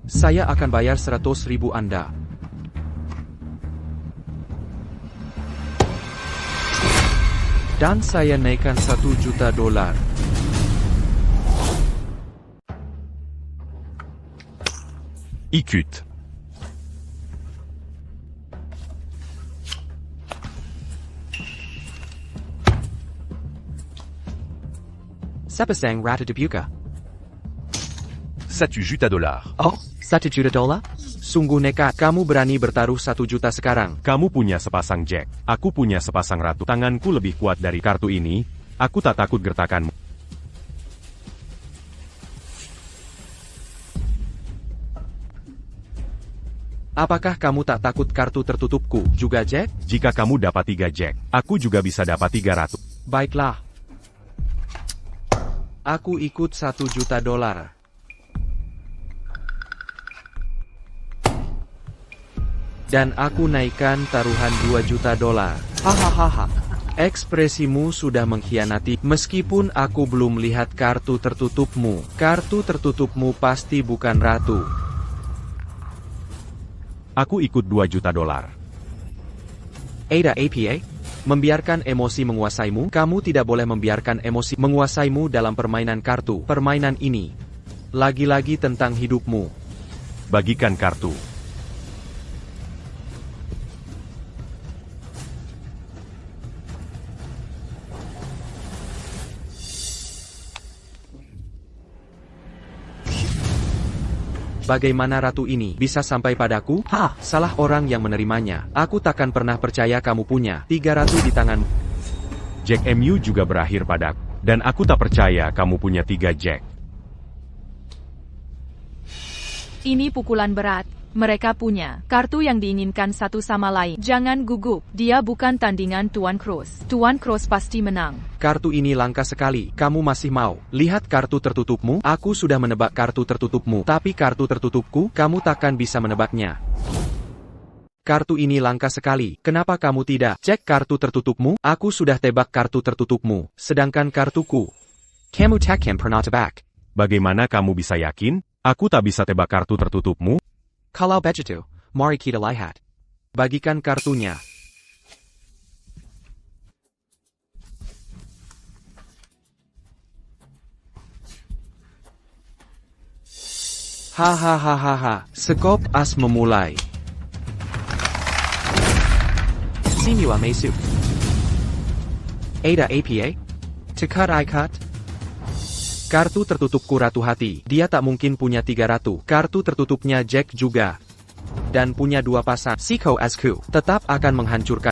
Saya akan bayar 100.000 Anda. Dan saya naikkan 1 juta dolar. Écoute. Sapasang Rata Dibuka. 1 juta dollars. Oh, 1 juta dolar? Sungguh nekat. Kamu berani bertaruh 1 juta sekarang. Kamu punya sepasang jack, aku punya sepasang ratu. Tanganku lebih kuat dari kartu ini, aku tak takut gertakanmu. Apakah kamu tak takut kartu tertutupku juga, Jack? Jika kamu dapat 3 jack, aku juga bisa dapat 300. Baiklah. Aku ikut 1 juta dolar. Dan aku naikkan taruhan 2 juta dolar. Hahaha. Ekspresimu sudah mengkhianati. Meskipun aku belum lihat kartu tertutupmu. Kartu tertutupmu pasti bukan ratu. Aku ikut 2 juta dolar. Ada APA? Membiarkan emosi menguasaimu? Kamu tidak boleh membiarkan emosi menguasaimu dalam permainan kartu. Permainan ini lagi-lagi tentang hidupmu. Bagikan kartu. Bagaimana ratu ini bisa sampai padaku? Salah orang yang menerimanya. Aku takkan pernah percaya kamu punya 3 ratu di tanganmu. Jack MU juga berakhir padaku. Dan aku tak percaya kamu punya 3 Jack. Ini pukulan berat. Mereka punya kartu yang diinginkan satu sama lain. Jangan gugup. Dia bukan tandingan Tuan Cross. Tuan Cross pasti menang. Kartu ini langka sekali. Kamu masih mau lihat kartu tertutupmu? Aku sudah menebak kartu tertutupmu. Tapi kartu tertutupku, kamu takkan bisa menebaknya. Kartu ini langka sekali. Kenapa kamu tidak cek kartu tertutupmu? Aku sudah tebak kartu tertutupmu. Sedangkan kartuku, Kamu takkan pernah tebak. Bagaimana kamu bisa yakin? Aku tak bisa tebak kartu tertutupmu. Kalau begitu, mari kita lihat. bagikan kartunya. Hahaha, skop as memulai. Simua Mesu. Ada APA? Tekad ikat. Kartu tertutupku Ratu Hati. Dia tak mungkin punya 3 ratu. Kartu tertutupnya Jack juga. Dan punya 2 pasang. Siko Asku. Tetap akan menghancurkan.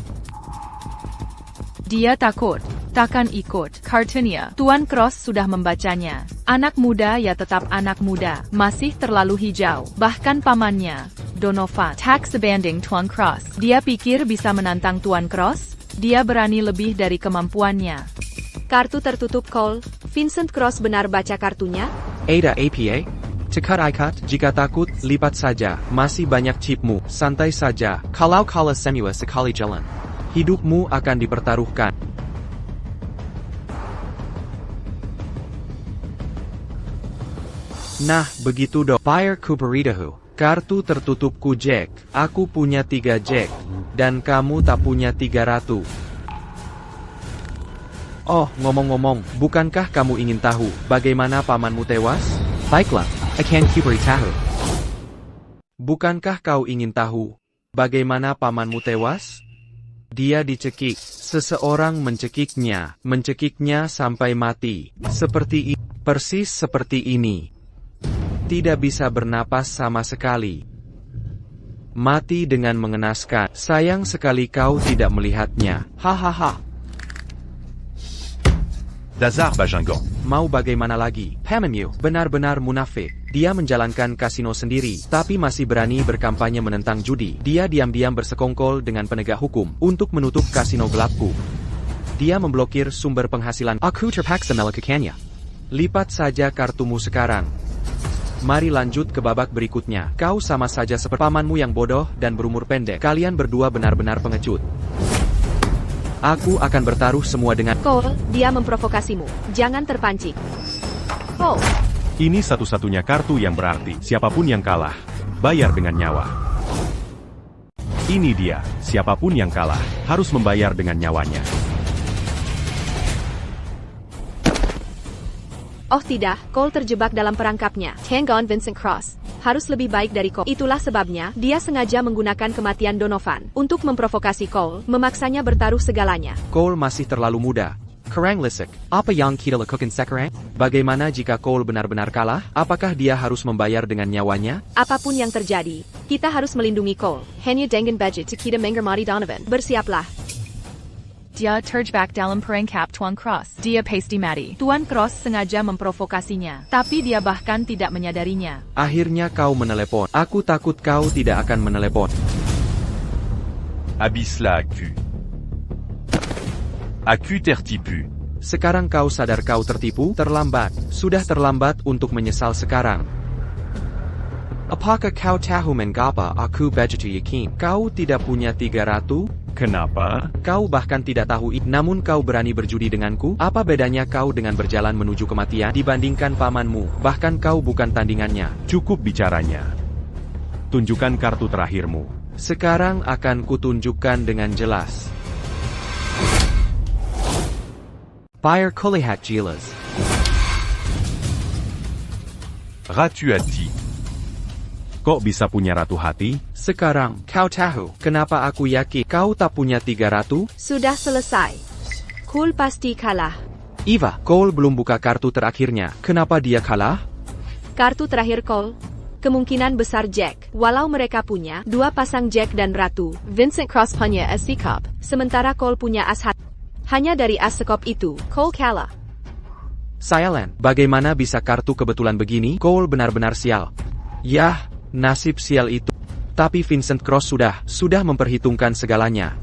Dia takut. Takkan ikut. Kartunya. Tuan Cross sudah membacanya. Anak muda ya tetap anak muda. Masih terlalu hijau. Bahkan pamannya, Donovan, tak sebanding Tuan Cross. Dia pikir bisa menantang Tuan Cross? Dia berani lebih dari kemampuannya. Kartu tertutup Cole. Vincent Cross benar baca kartunya? Ada APA? Tekad ikat. Jika takut, lipat saja. Masih banyak chipmu. Santai saja. Kalau kala semua sekali jalan. Hidupmu akan dipertaruhkan. Nah, begitu dong. Fire Kuberitahu. Kartu tertutupku Jack. Aku punya 3 Jack. Dan kamu tak punya 3 ratu. Oh, ngomong-ngomong, bukankah kamu ingin tahu bagaimana pamanmu tewas? Baiklah, akan kuberitahu. Bukankah kau ingin tahu bagaimana pamanmu tewas? Dia dicekik. Seseorang mencekiknya sampai mati. Persis seperti ini. Tidak bisa bernapas sama sekali. Mati dengan mengenaskan. Sayang sekali kau tidak melihatnya. Hahaha. Dazar Bajingan. Mau bagaimana lagi? Pamemu. Benar-benar munafik. Dia menjalankan kasino sendiri, tapi masih berani berkampanye menentang judi. Dia diam-diam bersekongkol dengan penegak hukum untuk menutup kasino gelapku. Dia memblokir sumber penghasilan. Aku terpaksa melakukannya. Lipat saja kartumu sekarang. Mari lanjut ke babak berikutnya. Kau sama saja seperti pamanmu yang bodoh dan berumur pendek. Kalian berdua benar-benar pengecut. Aku akan bertaruh semua dengan... Cole, dia memprovokasimu. Jangan terpancing. Oh, Ini satu-satunya kartu yang berarti. Siapapun yang kalah, bayar dengan nyawa. Ini dia, siapapun yang kalah, harus membayar dengan nyawanya. oh tidak, Cole terjebak dalam perangkapnya. Tangon Vincent Cross. Harus lebih baik dari Cole. Itulah sebabnya, dia sengaja menggunakan kematian Donovan untuk memprovokasi Cole, memaksanya bertaruh segalanya. Cole masih terlalu muda. Kerang lisik. Apa yang kita lakukan sekarang? Bagaimana jika Cole benar-benar kalah? Apakah dia harus membayar dengan nyawanya? Apapun yang terjadi, kita harus melindungi Cole. Hanya dengan budget kita menghormati Donovan. Bersiaplah. Dia terjebak dalam perangkap Tuan Cross. Dia pasti mati. Tuan Cross sengaja memprovokasinya. Tapi dia bahkan tidak menyadarinya. Akhirnya kau menelepon. Aku takut kau tidak akan menelepon. Abisla Aku. Aku tertipu. Sekarang kau sadar kau tertipu? Terlambat. Sudah terlambat untuk menyesal sekarang. Apakah kau tahu mengapa aku begitu yakin? Kau tidak punya 3 ratu? Kenapa? Kau bahkan tidak tahu itu. Namun kau berani berjudi denganku? Apa bedanya kau dengan berjalan menuju kematian dibandingkan pamanmu? Bahkan kau bukan tandingannya. Cukup bicaranya. Tunjukkan kartu terakhirmu. Sekarang akan kutunjukkan dengan jelas. Fire Kolihat Jilas. Ratu Hati. Kok bisa punya Ratu Hati? Sekarang, Kau tahu. kenapa aku yakin kau tak punya 3 ratu? Sudah selesai. Cole pasti kalah. Eva. Cole belum buka kartu terakhirnya. Kenapa dia kalah? Kartu terakhir Cole. Kemungkinan besar Jack. Walau mereka punya dua pasang Jack dan Ratu, Vincent Cross punya as sekop, sementara Cole punya as hati. Hanya dari as sekop itu, Cole kalah. Sialan, bagaimana bisa kartu kebetulan begini? Cole benar-benar sial. Yah, nasib sial itu. Tapi Vincent Cross sudah memperhitungkan segalanya.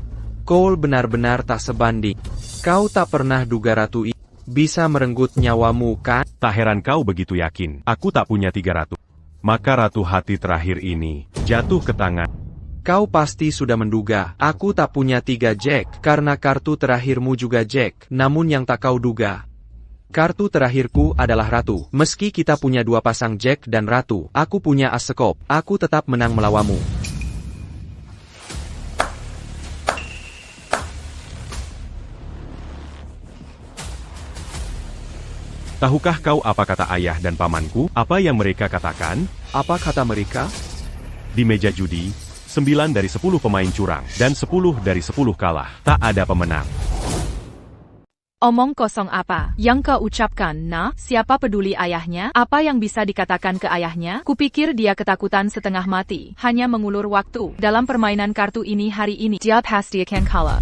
Cole benar-benar tak sebanding. Kau tak pernah duga Ratu ini bisa merenggut nyawamu, kan? Tak heran kau begitu yakin. Aku tak punya 3 ratu. Maka ratu hati terakhir ini jatuh ke tangan. Kau pasti sudah menduga, aku tak punya 3 Jack, karena kartu terakhirmu juga Jack. Namun yang tak kau duga, kartu terakhirku adalah Ratu. Meski kita punya 2 pasang Jack dan Ratu, aku punya as sekop, aku tetap menang melawanmu. Tahukah kau apa kata ayah dan pamanku? Apa yang mereka katakan? Apa kata mereka? Di meja judi, 9 dari 10 pemain curang, dan 10 dari 10 kalah. Tak ada pemenang. Omong kosong apa yang kau ucapkan? Nah, siapa peduli ayahnya? Apa yang bisa dikatakan ke ayahnya? Kupikir dia ketakutan setengah mati, hanya mengulur waktu. Dalam permainan kartu ini hari ini, dia pasti akan kalah.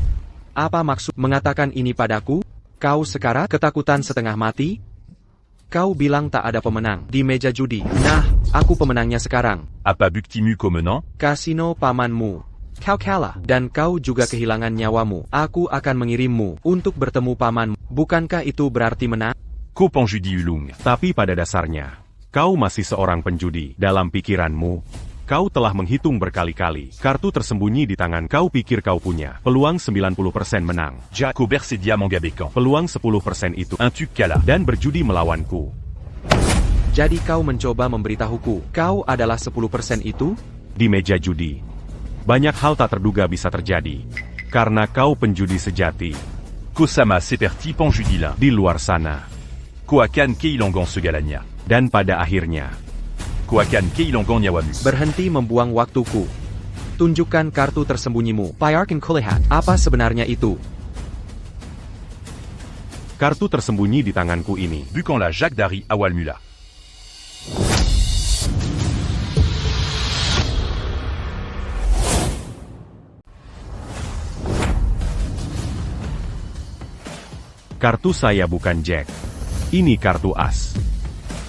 Apa maksud mengatakan ini padaku? Kau sekarang ketakutan setengah mati? Kau bilang tak ada pemenang di meja judi. Nah, aku pemenangnya sekarang. Apa buktimu kau menang? Kasino pamanmu. Kau kalah, dan kau juga kehilangan nyawamu. Aku akan mengirimmu untuk bertemu pamanmu. Bukankah itu berarti menang? Kau penjudi ulung. Tapi pada dasarnya, kau masih seorang penjudi. Dalam pikiranmu, kau telah menghitung berkali-kali. Kartu tersembunyi di tangan kau pikir kau punya. Peluang 90% menang. Jack au berce diamant gabécan. Peluang 10% itu. Un tu kalah. Dan berjudi melawanku. Jadi kau mencoba memberitahuku, kau adalah 10% itu? Di meja judi, banyak hal tak terduga bisa terjadi. Karena kau penjudi sejati. Kosama seperti penjudi là. Di luar sana. Ko akan kehilangan segalanya. Dan pada akhirnya, Ko akan kehilangan nyawamu. Berhenti membuang waktuku. Tunjukkan kartu tersembunyimu. Pyarkin Kulihat, apa sebenarnya itu? kartu tersembunyi di tanganku ini. Bukanlah Jacques dari awal mula. Kartu saya bukan Jack. Ini kartu as.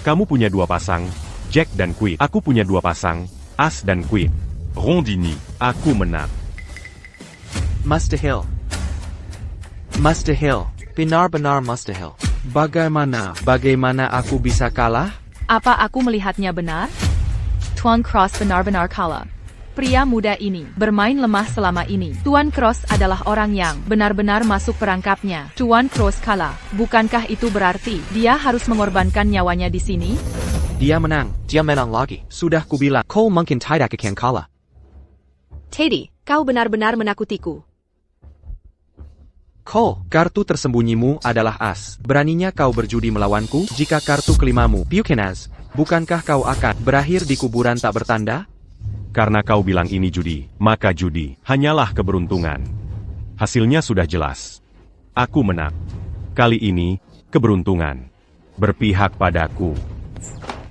Kamu punya 2 pasang, Jack dan Queen. Aku punya 2 pasang, as dan Queen. Rondini. Aku menang. Mustahil. Mustahil. Benar-benar mustahil. Bagaimana aku bisa kalah? Apa aku melihatnya benar? Tuan Cross benar-benar kalah. Pria muda ini bermain lemah selama ini. Tuan Cross adalah orang yang benar-benar masuk perangkapnya. Tuan Cross kalah. Bukankah itu berarti dia harus mengorbankan nyawanya di sini? Dia menang. Dia menang lagi. Sudah kubilang. Cole mungkin tidak akan kalah. Teddy, kau benar-benar menakutiku. Cole, kartu tersembunyimu adalah as. Beraninya kau berjudi melawanku jika kartu kelimamu, Buchanan, bukankah kau akan berakhir di kuburan tak bertanda? Karena kau bilang ini judi, maka judi hanyalah keberuntungan. Hasilnya sudah jelas. Aku menang. Kali ini, keberuntungan berpihak padaku.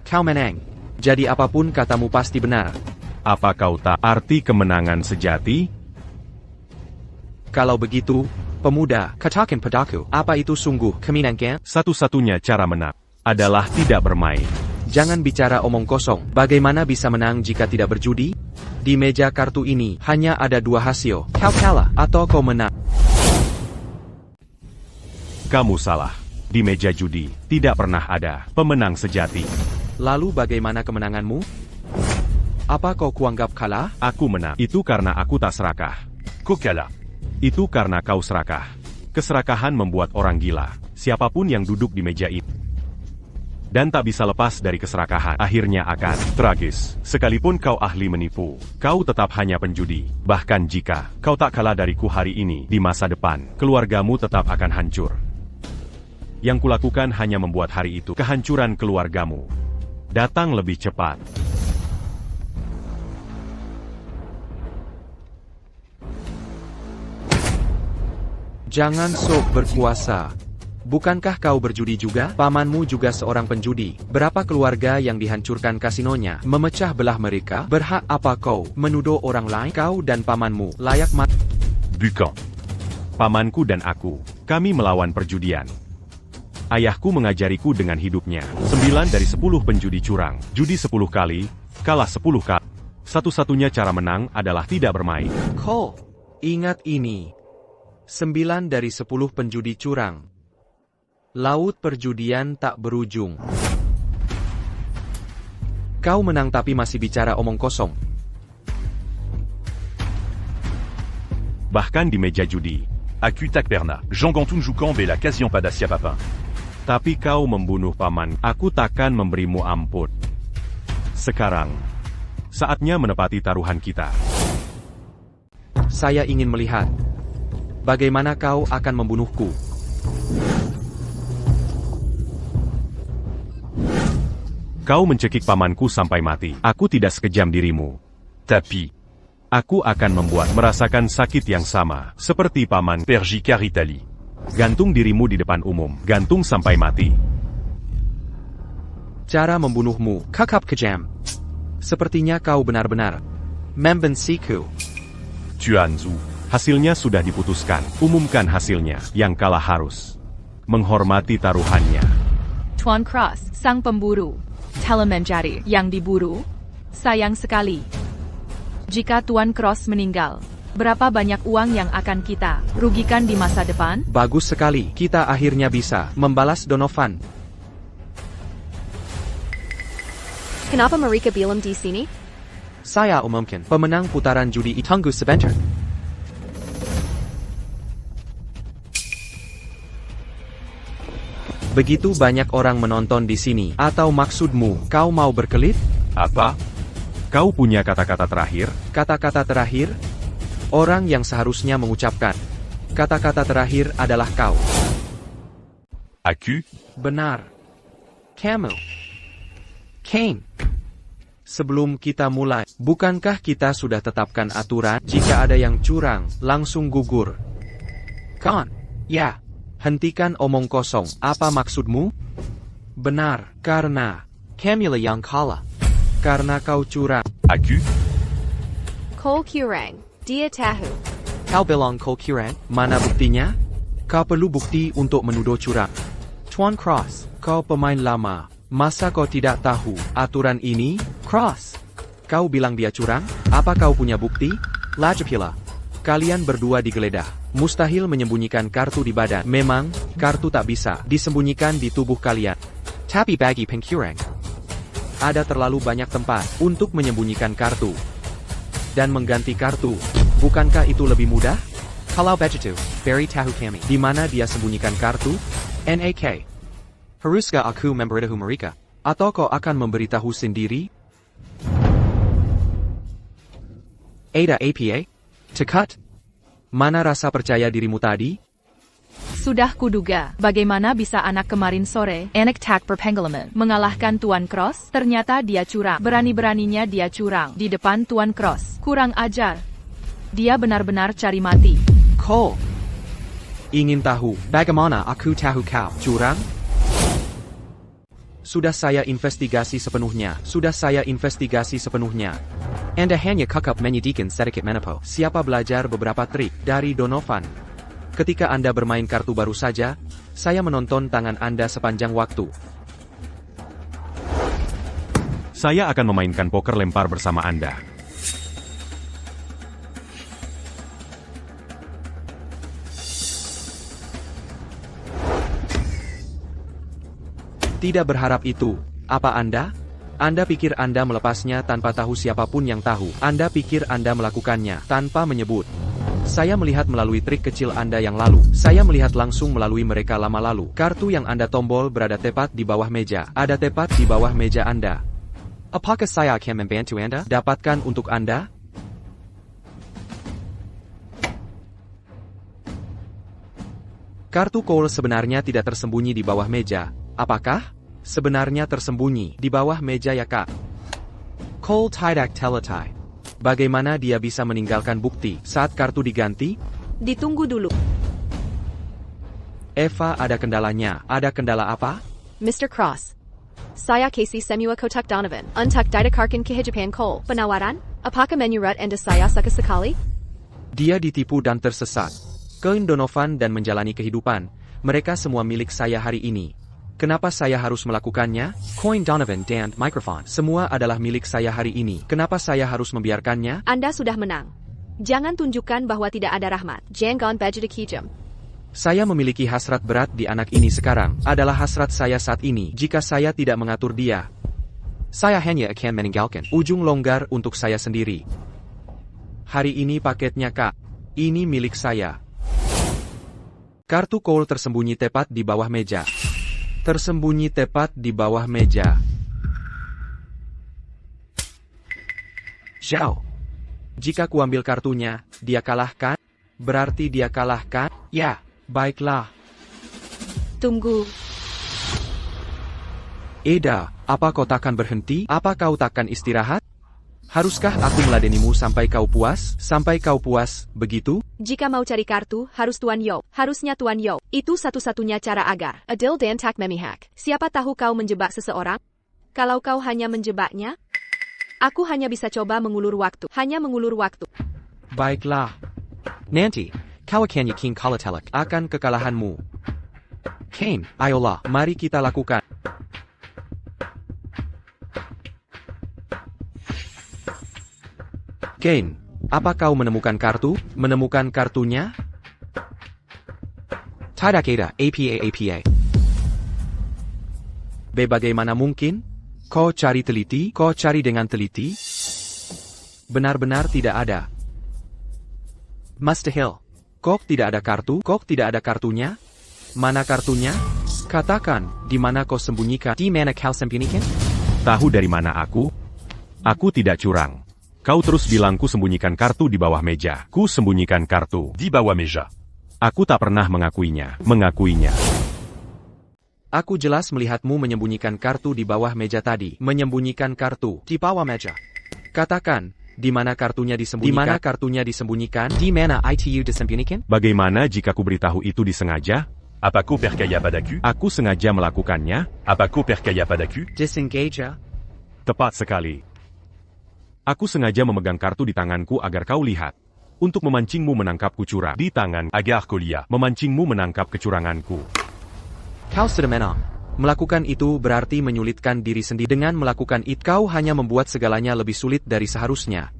Kau menang. Jadi apapun katamu pasti benar. Apa kau tak arti kemenangan sejati? Kalau begitu, pemuda, katakan padaku, apa itu sungguh kemenangan? Satu-satunya cara menang adalah tidak bermain. Jangan bicara omong kosong. Bagaimana bisa menang jika tidak berjudi? Di meja kartu ini hanya ada 2 hasil. Kau kalah atau kau menang. Kamu salah. Di meja judi tidak pernah ada pemenang sejati. Lalu bagaimana kemenanganmu? Apa kau kuanggap kalah? Aku menang. Itu karena aku tak serakah. Ko kalah. Itu karena kau serakah. Keserakahan membuat orang gila. Siapapun yang duduk di meja itu dan tak bisa lepas dari keserakahan, akhirnya akan tragis. Sekalipun kau ahli menipu, kau tetap hanya penjudi. Bahkan jika kau tak kalah dariku hari ini, di masa depan, keluargamu tetap akan hancur. Yang kulakukan hanya membuat hari itu, kehancuran keluargamu, datang lebih cepat. Jangan sok berkuasa. Bukankah kau berjudi juga? Pamanmu juga seorang penjudi. Berapa keluarga yang dihancurkan kasinonya, memecah belah mereka? Berhak apa kau menuduh orang lain? Kau dan pamanmu layak mati. Bukan. Pamanku dan aku, kami melawan perjudian. Ayahku mengajariku dengan hidupnya. 9 dari 10 penjudi curang. Judi 10 kali, kalah 10 kali. Satu-satunya cara menang adalah tidak bermain. Cole, ingat ini. 9 dari 10 penjudi curang. Laut perjudian tak berujung. Kau menang tapi masih bicara omong kosong. Bahkan di meja judi. Akutak Perna. Jean Gantoun Joukan Bela Quasian Padasia Papin. Tapi kau membunuh paman, aku takkan memberimu ampun. Sekarang, saatnya menepati taruhan kita. Saya ingin melihat bagaimana kau akan membunuhku. Kau mencekik pamanku sampai mati. Aku tidak sekejam dirimu. Tapi. Aku akan membuat merasakan sakit yang sama, seperti paman Perji Caritali. Gantung dirimu di depan umum, gantung sampai mati. Cara membunuhmu, kakap kejam. Sepertinya kau benar-benar membenciku. Tuanzu. Hasilnya sudah diputuskan. Umumkan hasilnya. Yang kalah harus menghormati taruhannya. Tuan Cross, sang pemburu. Telah menjadi yang diburu. Sayang sekali. Jika Tuan Cross meninggal, berapa banyak uang yang akan kita rugikan di masa depan? Bagus sekali, kita akhirnya bisa membalas Donovan. Kenapa mereka bilang di sini? Saya umumkan pemenang putaran judi tunggu sebentar. Begitu banyak orang menonton di sini. Atau maksudmu, kau mau berkelit? Apa? Kau punya kata-kata terakhir? Kata-kata terakhir? Orang yang seharusnya mengucapkan kata-kata terakhir adalah kau. Aku? Benar. Kamu. Kane. Sebelum kita mulai, bukankah kita sudah tetapkan aturan? Jika ada yang curang, langsung gugur. Kan? Ya. Hentikan omong kosong. Apa maksudmu? Benar, karena Camilla yang kalah. Karena kau curang. Aku? Cole Curang. Dia tahu. Kau bilang kau curang? Mana buktinya? Kau perlu bukti untuk menuduh curang. Tuan Cross, kau pemain lama. Masa kau tidak tahu aturan ini? Cross, kau bilang dia curang? Apa kau punya bukti? Lajapila. Kalian berdua digeledah. Mustahil menyembunyikan kartu di badan. Memang, kartu tak bisa disembunyikan di tubuh kalian. Tapi bagi pengcurang, ada terlalu banyak tempat untuk menyembunyikan kartu. Dan mengganti kartu, bukankah itu lebih mudah? Kalau begitu, beri tahu kami, di mana dia sembunyikan kartu? NAK. Haruskah aku memberitahu mereka? Atau kau akan memberitahu sendiri? Ada APA? Cekat? Mana rasa percaya dirimu tadi? Sudah kuduga, bagaimana bisa anak kemarin sore, anak tak berpengalaman, mengalahkan Tuan Cross? Ternyata dia curang. Berani-beraninya dia curang di depan Tuan Cross. Kurang ajar. Dia benar-benar cari mati. Cole. Ingin tahu, bagaimana aku tahu kau curang? Sudah saya investigasi sepenuhnya. Anda hanya kakap menyedihkan sedikit menipu. Siapa belajar beberapa trik dari Donovan? Ketika Anda bermain kartu baru saja, saya menonton tangan Anda sepanjang waktu. Saya akan memainkan poker lempar bersama Anda. Tidak berharap itu. Apa Anda? Anda pikir Anda melepasnya tanpa tahu siapapun yang tahu. Anda pikir Anda melakukannya tanpa menyebut. Saya melihat melalui trik kecil Anda yang lalu. Saya melihat langsung melalui mereka lama lalu. Kartu yang Anda tombol berada tepat di bawah meja. Ada tepat di bawah meja Anda. Apakah saya akan membantu Anda? Dapatkan untuk Anda? Kartu Cole sebenarnya tidak tersembunyi di bawah meja. Apakah? Sebenarnya tersembunyi di bawah meja ya kak. Cole tidak teletai. Bagaimana dia bisa meninggalkan bukti saat kartu diganti? Ditunggu dulu. Eva ada kendalanya. Ada kendala apa? Mr. Cross. Saya Casey Semua Kotak Donovan. Untuk didakarkan kehidupan Cole. Penawaran? Apakah menyurat Anda saya suka sekali? Dia ditipu dan tersesat. Koin Donovan dan menjalani kehidupan. Mereka semua milik saya hari ini. Kenapa saya harus melakukannya? Coin Donovan dan microphone. Semua adalah milik saya hari ini. Kenapa saya harus membiarkannya? Anda sudah menang. Jangan tunjukkan bahwa tidak ada rahmat. Jangan baju hijau. Saya memiliki hasrat berat di anak ini sekarang. Adalah hasrat saya saat ini. Jika saya tidak mengatur dia, saya hanya akan meninggalkan ujung longgar untuk saya sendiri. Hari ini paketnya, Kak. Ini milik saya. Kartu Cole tersembunyi tepat di bawah meja. Tersembunyi tepat di bawah meja. Zhao. Jika kuambil kartunya, dia kalahkan? Berarti dia kalahkan? Ya, baiklah. Tunggu. Eda, apa kau takkan berhenti? Apa kau takkan istirahat? Haruskah aku meladenimu sampai kau puas? Sampai kau puas, begitu? Jika mau cari kartu, harus Tuan Yo. Harusnya Tuan Yo. Itu satu-satunya cara agar Adil dan tak memihak. Siapa tahu kau menjebak seseorang? Kalau kau hanya menjebaknya, aku hanya bisa coba mengulur waktu. Hanya mengulur waktu. Baiklah. Nanti, kau akan yakin kalah telak. Akan kekalahanmu. Kane, ayolah, mari kita lakukan. Kane, apa kau menemukan kartu? Menemukan kartunya? Tidak ada, apa. Bagaimana mungkin? Kau cari teliti? Kau cari dengan teliti? Benar-benar tidak ada. Mustahil. Kok tidak ada kartu? Kok tidak ada kartunya? Mana kartunya? Katakan, di mana kau sembunyikan? Di mana kau sembunyikan? Tahu dari mana aku? Aku tidak curang. Kau terus bilang ku sembunyikan kartu di bawah meja. Ku sembunyikan kartu Di bawah meja. Aku tak pernah mengakuinya. Aku jelas melihatmu menyembunyikan kartu di bawah meja tadi. Menyembunyikan kartu Di bawah meja. Katakan, di mana kartunya disembunyikan? Di mana kartunya disembunyikan? Di mana itu disembunyikan? Bagaimana jika ku beritahu itu disengaja? Apa kau percaya padaku? Aku sengaja melakukannya. Apa kau percaya padaku? Disengage. Tepat sekali. Aku sengaja memegang kartu di tanganku agar kau lihat. Untuk memancingmu menangkap kucurang di tangan. Agar kau lihat. Memancingmu menangkap kecuranganku. Kau sudah menang. Melakukan itu berarti menyulitkan diri sendiri. Dengan melakukan itu, kau hanya membuat segalanya lebih sulit dari seharusnya.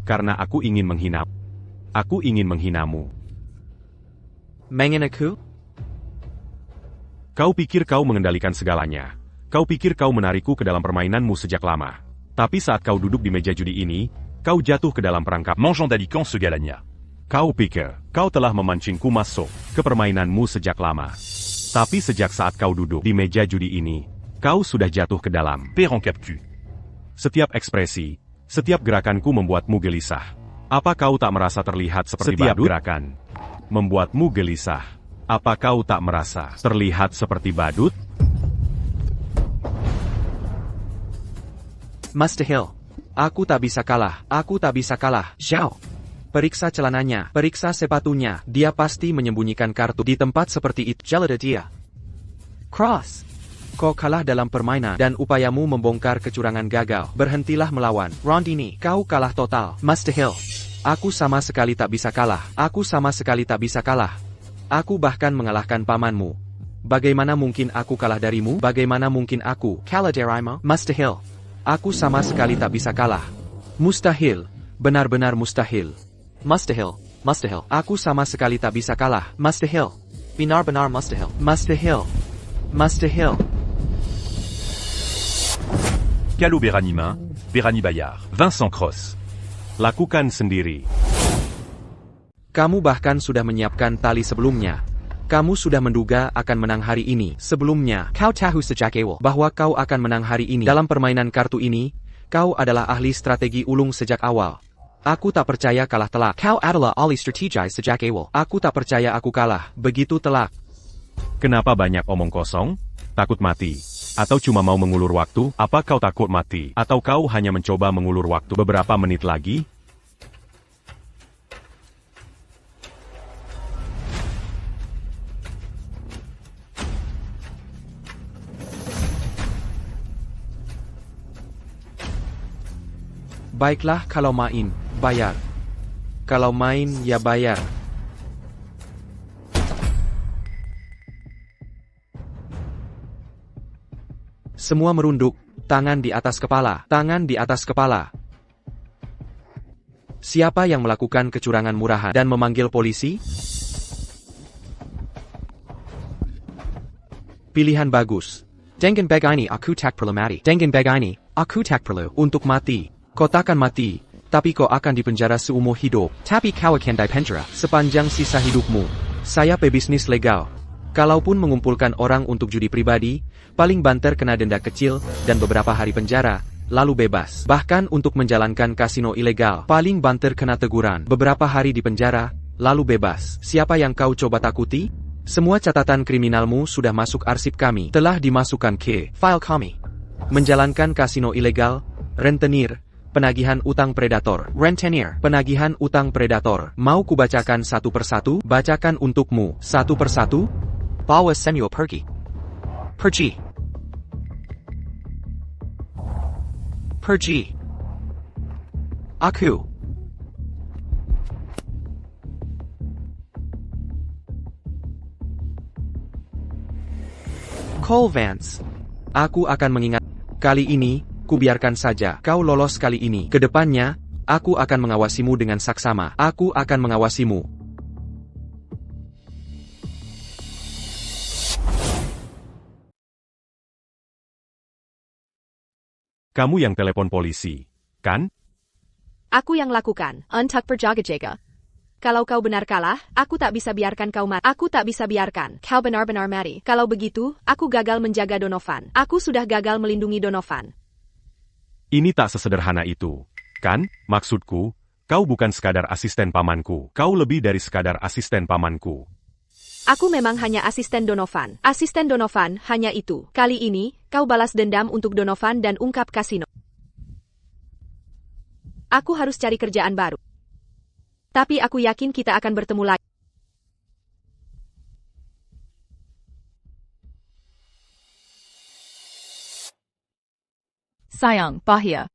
Karena aku ingin menghina. Aku ingin menghinamu. Mengenaku? Kau pikir kau mengendalikan segalanya. Kau pikir kau menarikku ke dalam permainanmu sejak lama. Tapi saat kau duduk di meja judi ini, kau jatuh ke dalam perangkap Mengendalikan segalanya. Kau pikir kau telah memancingku masuk ke permainanmu sejak lama. Tapi sejak saat kau duduk di meja judi ini, kau sudah jatuh ke dalam. Perangkapku. Setiap ekspresi, setiap gerakanku membuatmu gelisah. Apa kau tak merasa terlihat seperti Setiap badut? Gerakan membuatmu gelisah. Apa kau tak merasa terlihat seperti badut? Mustahil. Aku tak bisa kalah. Aku tak bisa kalah. Zhao. Periksa celananya. Periksa sepatunya. Dia pasti menyembunyikan kartu di tempat seperti itu. Jelada dia. Cross. Kau kalah dalam permainan dan upayamu membongkar kecurangan gagal. Berhentilah melawan. Round ini. Kau kalah total. Mustahil. Aku sama sekali tak bisa kalah. Aku sama sekali tak bisa kalah. Aku bahkan mengalahkan pamanmu. Bagaimana mungkin aku kalah darimu? Bagaimana mungkin aku Kalah darimu? Mustahil. Aku sama sekali tak bisa kalah. Mustahil. Benar-benar mustahil. Mustahil. Mustahil. Aku sama sekali tak bisa kalah. Mustahil. Benar-benar mustahil. Mustahil. Mustahil. Calo Beranimain, Berani Bayard, Vincent Cross. Lakukan sendiri. Kamu bahkan sudah menyiapkan tali sebelumnya. Kamu sudah menduga akan menang hari ini. Sebelumnya, Kau tahu sejak awal bahwa kau akan menang hari ini. Dalam permainan kartu ini, kau adalah ahli strategi ulung sejak awal. Aku tak percaya kalah telak. Kau adalah ahli strategi sejak awal. Aku tak percaya aku kalah. Begitu telak. Kenapa banyak omong kosong? Takut mati? Atau cuma mau mengulur waktu? Apa kau takut mati? Atau kau hanya mencoba mengulur waktu beberapa menit lagi? Baiklah kalau main, bayar. Kalau main, ya bayar. Semua merunduk, tangan di atas kepala, tangan di atas kepala. Siapa yang melakukan kecurangan murahan dan memanggil polisi? Pilihan bagus. Dengan begini aku tak perlu mati. Dengan begini, aku tak perlu. Untuk mati. Kau takkan mati, tapi kau akan dipenjara seumur hidup. Tapi kau akan dipenjara Sepanjang sisa hidupmu. Saya pebisnis legal. Kalaupun mengumpulkan orang untuk judi pribadi, paling banter kena denda kecil dan beberapa hari penjara, lalu bebas. Bahkan untuk menjalankan kasino ilegal, paling banter kena teguran, beberapa hari di penjara, lalu bebas. Siapa yang kau coba takuti? Semua catatan kriminalmu sudah masuk arsip kami, telah dimasukkan ke file kami. menjalankan kasino ilegal, rentenir, penagihan utang predator, Rentenir. penagihan utang predator. Mau kubacakan satu persatu? Bacakan untukmu, satu persatu. Bawa semua pergi. Pergi. Pergi. Aku. Cole Vance. Aku akan mengingat. Kali ini, kubiarkan saja kau lolos kali ini. Kedepannya, aku akan mengawasimu dengan saksama. Aku akan mengawasimu. Kamu yang telepon polisi, kan? Aku yang lakukan. Untuk berjaga-jaga. Kalau kau benar kalah, aku tak bisa biarkan kau mati. Aku tak bisa biarkan kau benar-benar mati. Kalau begitu, aku gagal menjaga Donovan. Aku sudah gagal melindungi Donovan. Ini tak sesederhana itu, kan? Maksudku, kau bukan sekadar asisten pamanku. Kau lebih dari sekadar asisten pamanku. Aku memang hanya asisten Donovan. Asisten Donovan hanya itu. Kali ini, kau balas dendam untuk Donovan dan ungkap kasino. Aku harus cari kerjaan baru. Tapi aku yakin kita akan bertemu lagi. Sayang, bahaya.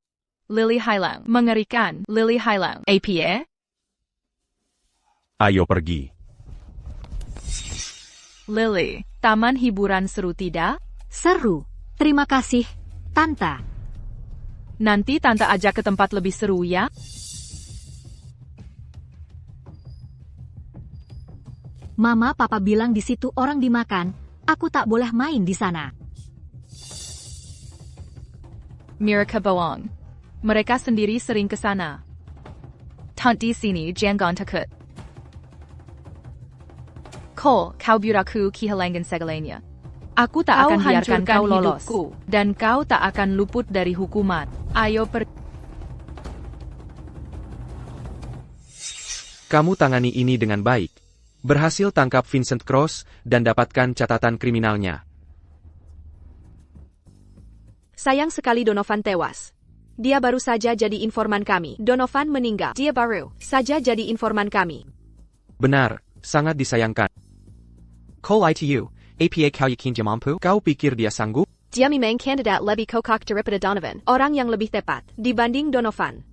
Lily Highlang. Mengerikan. Lily Highlang. APA? Ayo pergi. Lily, taman hiburan seru tidak? Seru. Terima kasih, Tante. Nanti Tante ajak ke tempat lebih seru ya? Mama papa bilang di situ orang dimakan, aku tak boleh main di sana. Mereka bohong. Mereka sendiri sering ke sana. Tante di sini jangan takut. Cole, kau biar aku kehilangan segalanya. Aku tak akan biarkan kau lolos. Dan kau tak akan luput dari hukuman. Ayo Kamu tangani ini dengan baik. Berhasil tangkap Vincent Cross dan dapatkan catatan kriminalnya. Sayang sekali Donovan tewas. Dia baru saja jadi informan kami. Donovan meninggal. Dia baru saja jadi informan kami. Benar, sangat disayangkan. Cole ITU. APA kau yakin dia mampu? Kau pikir dia sanggup? Dia memang kandidat lebih kokak daripada Donovan. Orang yang lebih tepat dibanding Donovan.